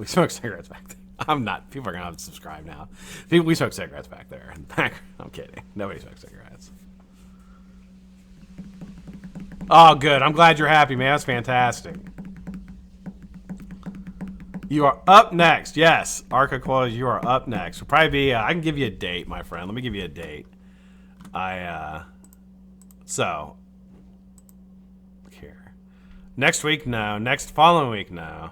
smoke cigarettes back there. I'm not. People are gonna have to subscribe now. We smoke cigarettes back there in the back. I'm kidding. Nobody smokes cigarettes. Oh, good. I'm glad you're happy, man. That's fantastic. You are up next. Yes, Arca Coil, you are up next. Will probably be. I can give you a date, my friend. Let me give you a date. So look here. Next week, no. Next following week, no.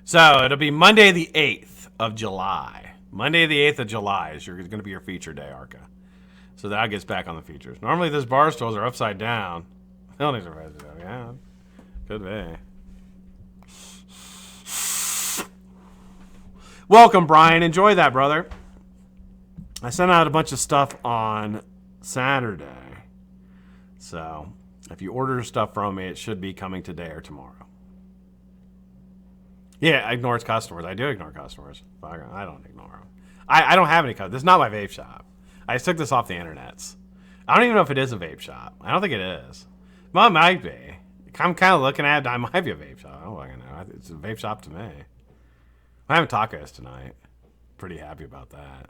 So it'll be Monday the 8th of July. Monday the 8th of July is going to be your feature day, Arca. So that gets back on the features. Normally those bar stools are upside down. Yeah, could be. Welcome, Brian. Enjoy that, brother. I sent out a bunch of stuff on Saturday. So if you order stuff from me, it should be coming today or tomorrow. Yeah, ignores customers. I do ignore customers. I don't ignore them. I don't have any customers. This is not my vape shop. I just took this off the internets. I don't even know if it is a vape shop. I don't think it is. Well, it might be. I'm kind of looking at it. I might be a vape shop. I don't fucking know. It's a vape shop to me. I'm having tacos tonight. Pretty happy about that.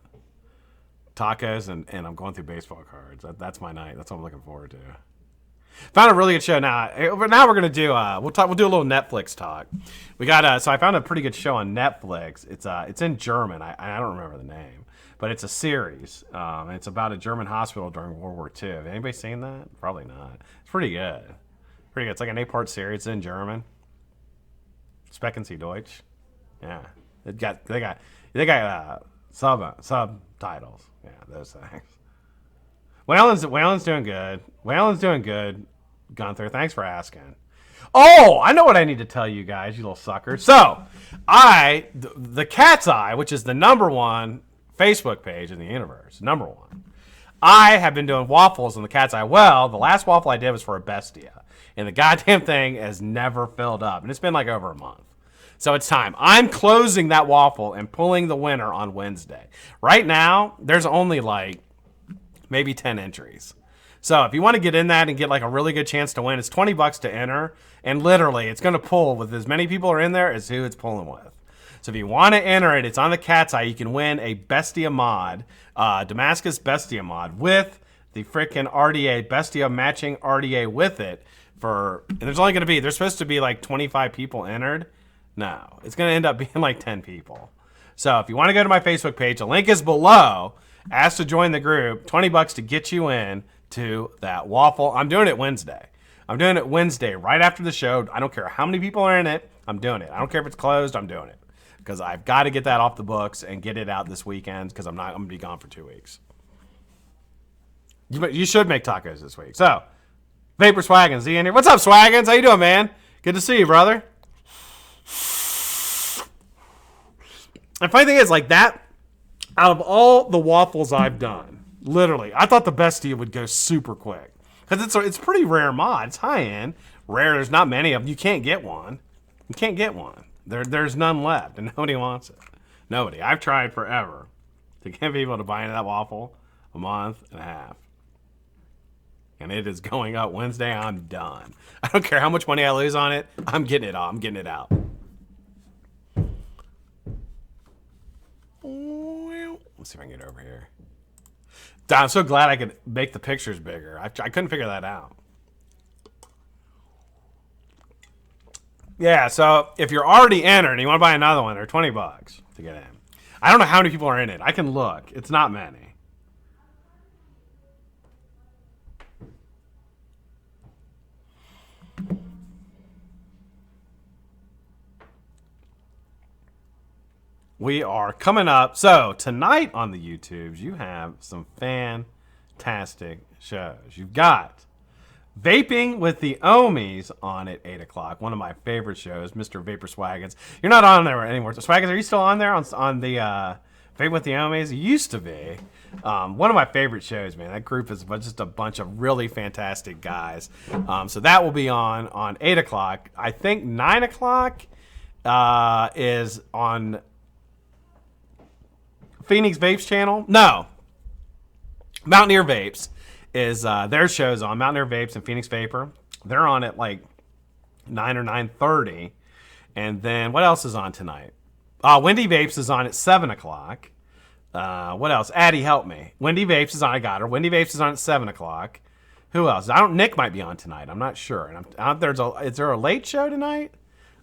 Tacos and I'm going through baseball cards. That's my night. That's what I'm looking forward to. Found a really good show. Now we're gonna do we'll do a little Netflix talk. We got so I found a pretty good show on Netflix. It's in German. I don't remember the name, but it's a series. It's about a German hospital during World War II. Have anybody seen that? Probably not. It's pretty good. Pretty good. It's like an 8-part series. It's in German. Sprechen Sie Deutsch? Yeah. They got subtitles. Yeah, those things. Waylon's doing good. Waylon's doing good. Gunther, thanks for asking. Oh, I know what I need to tell you guys, you little suckers. So, the Cat's Eye, which is the #1 Facebook page in the universe, #1. I have been doing waffles on the Cat's Eye. Well, the last waffle I did was for a Bestia, and the goddamn thing has never filled up, and it's been like over a month. So it's time. I'm closing that waffle and pulling the winner on Wednesday. Right now, there's only like maybe 10 entries. So if you want to get in that and get like a really good chance to win, it's $20 to enter. And literally, it's going to pull with as many people are in there as who it's pulling with. So if you want to enter it, it's on the Cat's Eye. You can win a Bestia mod, Damascus Bestia mod with the freaking RDA, Bestia matching RDA with it. And there's only going to be, there's supposed to be like 25 people entered. No, it's going to end up being like 10 people. So if you want to go to my Facebook page, the link is below. Ask to join the group. $20 to get you in to that waffle. I'm doing it Wednesday. I'm doing it Wednesday right after the show. I don't care how many people are in it. I'm doing it. I don't care if it's closed. I'm doing it because I've got to get that off the books and get it out this weekend because I'm going to be gone for 2 weeks. You should make tacos this week. So, Vapor Swaggins, is he in here? What's up, Swaggins? How you doing, man? Good to see you, brother. The funny thing is, like that, out of all the waffles I've done, literally, I thought the Bestia would go super quick. Because it's pretty rare mod. It's high-end. Rare. There's not many of them. You can't get one. You can't get one. There's none left, and nobody wants it. Nobody. I've tried forever to get people to buy into that waffle a month and a half. And it is going up Wednesday. I'm done. I don't care how much money I lose on it. I'm getting it all. I'm getting it out. Let's see if I can get over here. I'm so glad I could make the pictures bigger. I couldn't figure that out. Yeah, so if you're already entered and you want to buy another one, they're $20 to get in. I don't know how many people are in it. I can look. It's not many. We are coming up. So tonight on the YouTubes, you have some fantastic shows. You've got Vaping with the Ohmies on at 8 o'clock. One of my favorite shows, Mr. Vapor Swaggins. You're not on there anymore. So Swaggins, are you still on there on the Vaping with the Ohmies? You used to be. One of my favorite shows, man. That group is just a bunch of really fantastic guys. So that will be on 8 o'clock. I think 9 o'clock is on Phoenix Vapes channel? No. Mountaineer Vapes is their show's on. Mountaineer Vapes and Phoenix Vapor. They're on at like 9 or 9:30. And then what else is on tonight? Wendy Vapes is on at 7 o'clock. What else? Addie, help me. Wendy Vapes is on. I got her. Wendy Vapes is on at 7 o'clock. Who else? Nick might be on tonight. I'm not sure. And is there a late show tonight?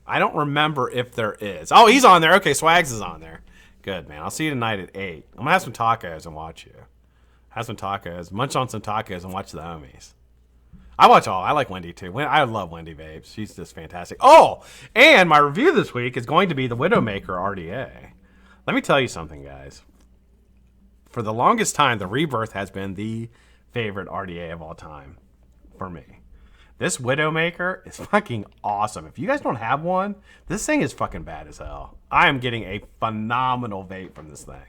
I don't remember if there is. Oh, he's on there. Okay, Swags is on there. Good, man. I'll see you tonight at 8. I'm going to have some tacos and watch you. Have some tacos. Munch on some tacos and watch the Ohmies. I watch all. I like Wendy, too. I love Wendy Vapes. She's just fantastic. Oh, and my review this week is going to be the Widowmaker RDA. Let me tell you something, guys. For the longest time, the Rebirth has been the favorite RDA of all time for me. This Widowmaker is fucking awesome. If you guys don't have one, this thing is fucking bad as hell. I am getting a phenomenal vape from this thing.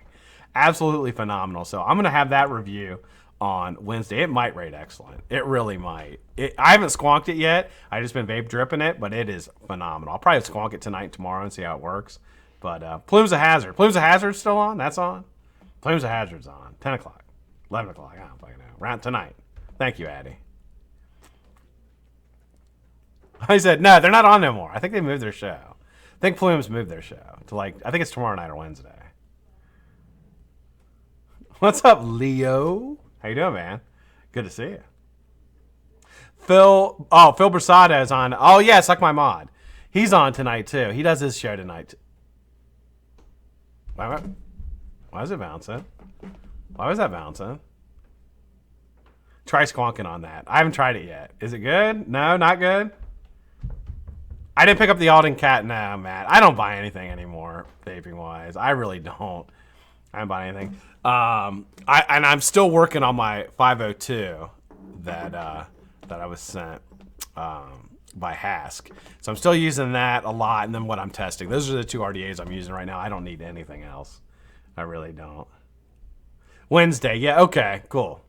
Absolutely phenomenal. So I'm going to have that review on Wednesday. It might rate excellent. It really might. I haven't squonked it yet. I just been vape dripping it, but it is phenomenal. I'll probably squonk it tonight and tomorrow and see how it works. But Plumes of Hazard. Plumes of Hazard's still on? That's on? Plumes of Hazard's on. 10 o'clock. 11 o'clock. I don't fucking know. Around tonight. Thank you, Addie. I said, no, they're not on no more. I think they moved their show. I think Plumes moved their show to I think it's tomorrow night or Wednesday. What's up, Leo? How you doing, man? Good to see you. Phil Brasada is on. Oh, yeah, Suck My Mod. He's on tonight, too. He does his show tonight. Why is it bouncing? Why was that bouncing? Try squonking on that. I haven't tried it yet. Is it good? No, not good? I didn't pick up the Alden Cat. No, Matt. I don't buy anything anymore, vaping-wise. I really don't. I don't buy anything. I'm still working on my 502 that I was sent by Hask. So I'm still using that a lot, and then what I'm testing. Those are the two RDAs I'm using right now. I don't need anything else. I really don't. Wednesday. Yeah, okay, cool.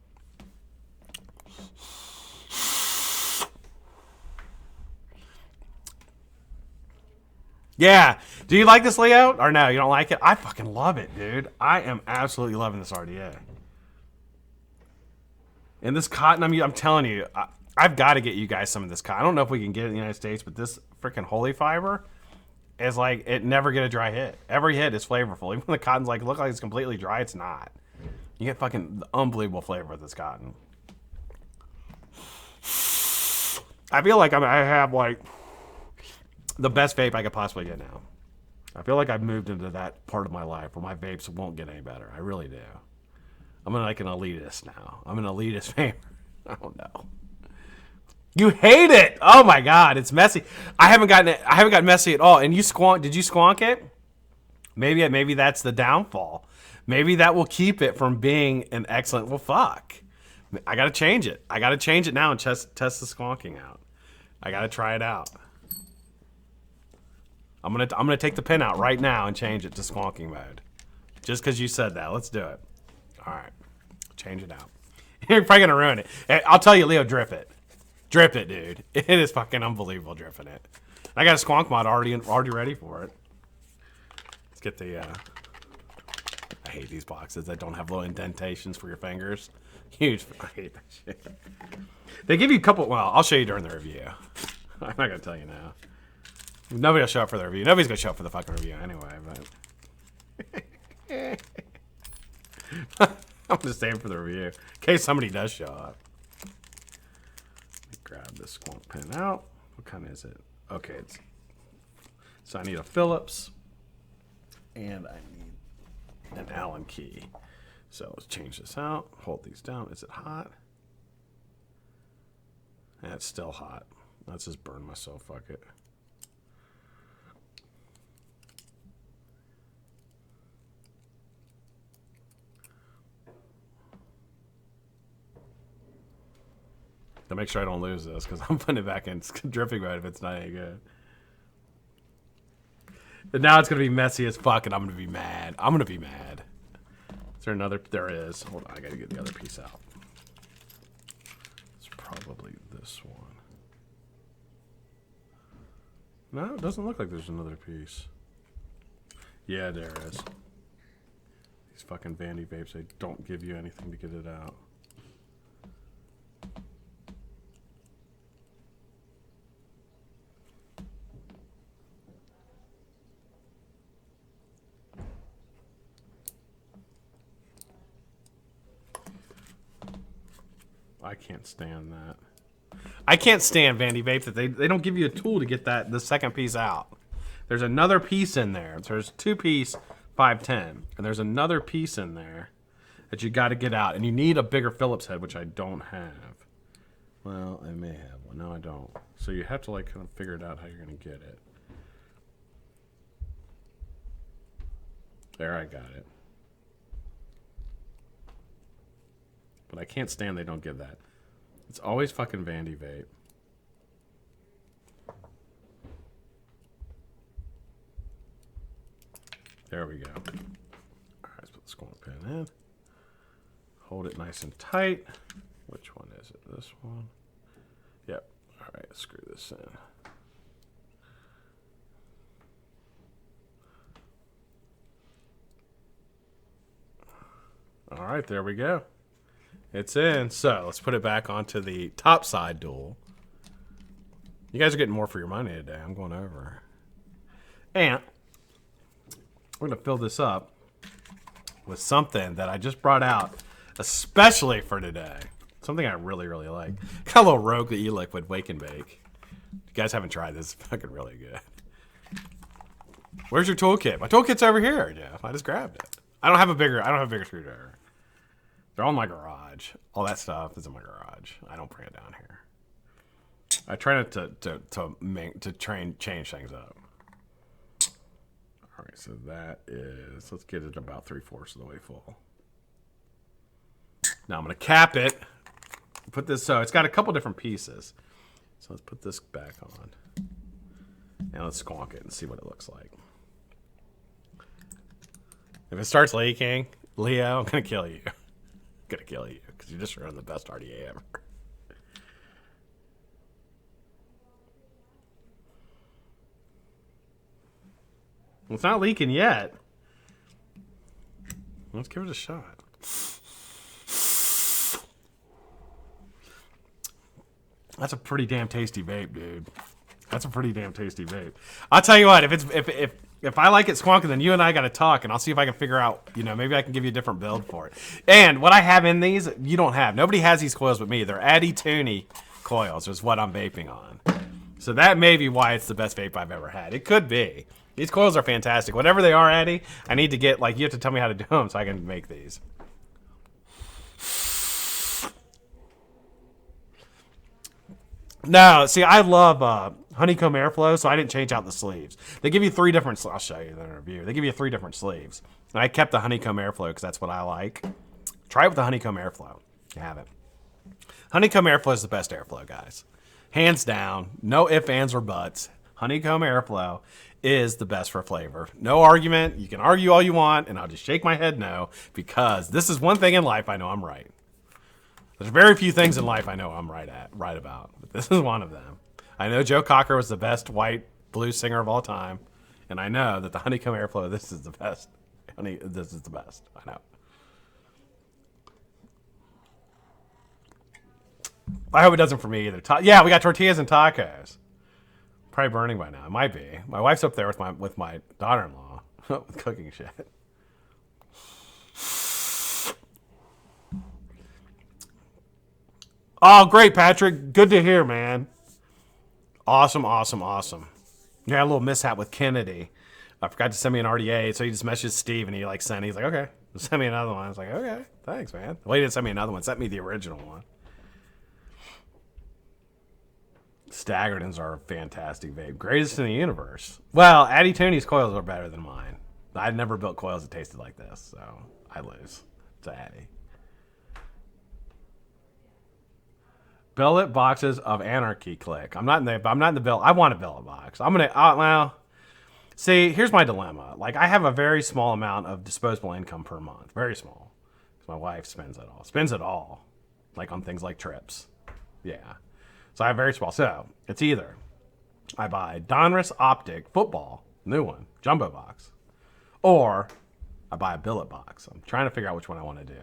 Yeah. Do you like this layout? Or no, you don't like it? I fucking love it, dude. I am absolutely loving this RDA. And this cotton, I'm telling you, I've got to get you guys some of this cotton. I don't know if we can get it in the United States, but this freaking Holy Fiber is like, it never get a dry hit. Every hit is flavorful. Even when the cotton's like, look like it's completely dry, it's not. You get fucking unbelievable flavor with this cotton. I feel like I have like the best vape I could possibly get now. I feel like I've moved into that part of my life where my vapes won't get any better. I really do. I'm like an elitist now. I'm an elitist vaper. I don't know. You hate it. Oh my god, it's messy. I haven't gotten messy at all. And you squonk? Did you squonk it? Maybe that's the downfall. Maybe that will keep it from being an excellent. Well, fuck. I gotta change it. I gotta change it now and test the squonking out. I gotta try it out. I'm gonna take the pin out right now and change it to squonking mode. Just because you said that. Let's do it. All right, change it out. You're probably gonna ruin it. I'll tell you, Leo, drip it. Drip it, dude. It is fucking unbelievable dripping it. I got a squonk mod already ready for it. Let's get the. I hate these boxes that don't have little indentations for your fingers. Huge. I hate that shit. They give you a couple. Well, I'll show you during the review. I'm not gonna tell you now. Nobody will show up for the review. Nobody's gonna show up for the fucking review anyway. But I'm just staying for the review in case somebody does show up. Grab this squonk pin out. What kind is it? Okay, so I need a Phillips and I need an Allen key. So let's change this out. Hold these down. Is it hot? Yeah, it's still hot. Let's just burn myself. Fuck it. To make sure I don't lose this, because I'm putting it back in dripping mode if it's not any good. And now it's going to be messy as fuck, and I'm going to be mad. I'm going to be mad. Is there another? There is. Hold on, I got to get the other piece out. It's probably this one. No, it doesn't look like there's another piece. Yeah, there is. These fucking Vandy vapes, they don't give you anything to get it out. I can't stand that. I can't stand Vandy Vape that they don't give you a tool to get the second piece out. There's another piece in there. There's 2-piece 510, and there's another piece in there that you got to get out, and you need a bigger Phillips head, which I don't have. Well, I may have one. No, I don't. So you have to like kind of figure it out how you're going to get it. There, I got it. But I can't stand they don't give that. It's always fucking Vandy Vape. There we go. All right, let's put the squonk pin in. Hold it nice and tight. Which one is it? This one? Yep. All right, let's screw this in. All right, there we go. It's in. So let's put it back onto the top side dual. You guys are getting more for your money today. I'm going over. And we're going to fill this up with something that I just brought out especially for today. Something I really, really like. Got a little Rogue the E-Liquid Wake and Bake. You guys haven't tried this. It's fucking really good. Where's your toolkit? My toolkit's over here, Jeff. I just grabbed it. I don't have a bigger screwdriver. They're all in my garage. All that stuff is in my garage. I don't bring it down here. I try not to change things up. All right, so that is, let's get it about 3/4 of the way full. Now I'm gonna cap it. Put this, so it's got a couple different pieces. So let's put this back on. And let's squonk it and see what it looks like. If it starts leaking, Leo, I'm gonna kill you. Gonna kill you because you just ruined the best RDA ever. Well, it's not leaking yet. Let's give it a shot. That's a pretty damn tasty vape, dude. That's a pretty damn tasty vape. I'll tell you what, if I like it squonking, then you and I got to talk, and I'll see if I can figure out, maybe I can give you a different build for it. And what I have in these, you don't have. Nobody has these coils but me. They're Addy Tooney coils is what I'm vaping on. So that may be why it's the best vape I've ever had. It could be. These coils are fantastic. Whatever they are, Addy, I need to get, you have to tell me how to do them so I can make these. No, see, I love honeycomb airflow, so I didn't change out the sleeves. They give you 3 different. I'll show you the review. They give you 3 different sleeves, and I kept the honeycomb airflow because that's what I like. Try it with the honeycomb airflow. You have it. Honeycomb airflow is the best airflow, guys. Hands down. No ifs, ands, or buts. Honeycomb airflow is the best for flavor. No argument. You can argue all you want, and I'll just shake my head no, because this is one thing in life I know I'm right. There's very few things in life I know I'm right about, but this is one of them. I know Joe Cocker was the best white blues singer of all time, and I know that the honeycomb airflow, this is the best. This is the best. I know. I hope it doesn't for me either. Yeah, we got tortillas and tacos. Probably burning by now. It might be. My wife's up there with my daughter-in-law with cooking shit. Oh, great, Patrick. Good to hear, man. Awesome. You had a little mishap with Kennedy. I forgot to send me an RDA, so he just messaged Steve, and he sent it. He's like, okay, send me another one. I was like, okay, thanks, man. Well, he didn't send me another one. Sent me the original one. Staggertons are a fantastic vape. Greatest in the universe. Well, Addy Tooney's coils are better than mine. I'd never built coils that tasted like this, so I lose to Addy. Billet boxes of anarchy click. I'm not in the bill. I want a billet box. See, here's my dilemma. I have a very small amount of disposable income per month. Very small. My wife spends it all. On things like trips. Yeah. So I have very small. So it's either I buy Donruss Optic football, new one, jumbo box, or I buy a billet box. I'm trying to figure out which one I want to do.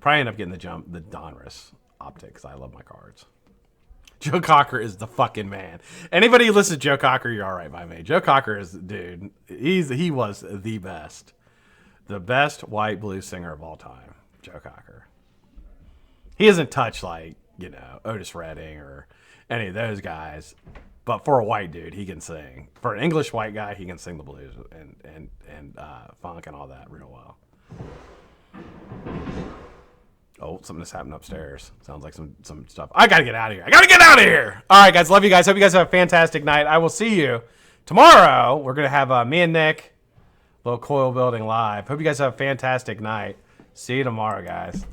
Probably end up getting the Donruss Optic because I love my cards. Joe Cocker is the fucking man. Anybody who listens to Joe Cocker, you're all right by me. Joe Cocker is, dude, he was the best. The best white blues singer of all time, Joe Cocker. He hasn't touched Otis Redding or any of those guys, but for a white dude, he can sing. For an English white guy, he can sing the blues and funk and all that real well. Oh, something just happened upstairs. Sounds like some stuff. I gotta get out of here. All right, guys. Love you guys. Hope you guys have a fantastic night. I will see you tomorrow. We're gonna have me and Nick, little coil building live. Hope you guys have a fantastic night. See you tomorrow, guys.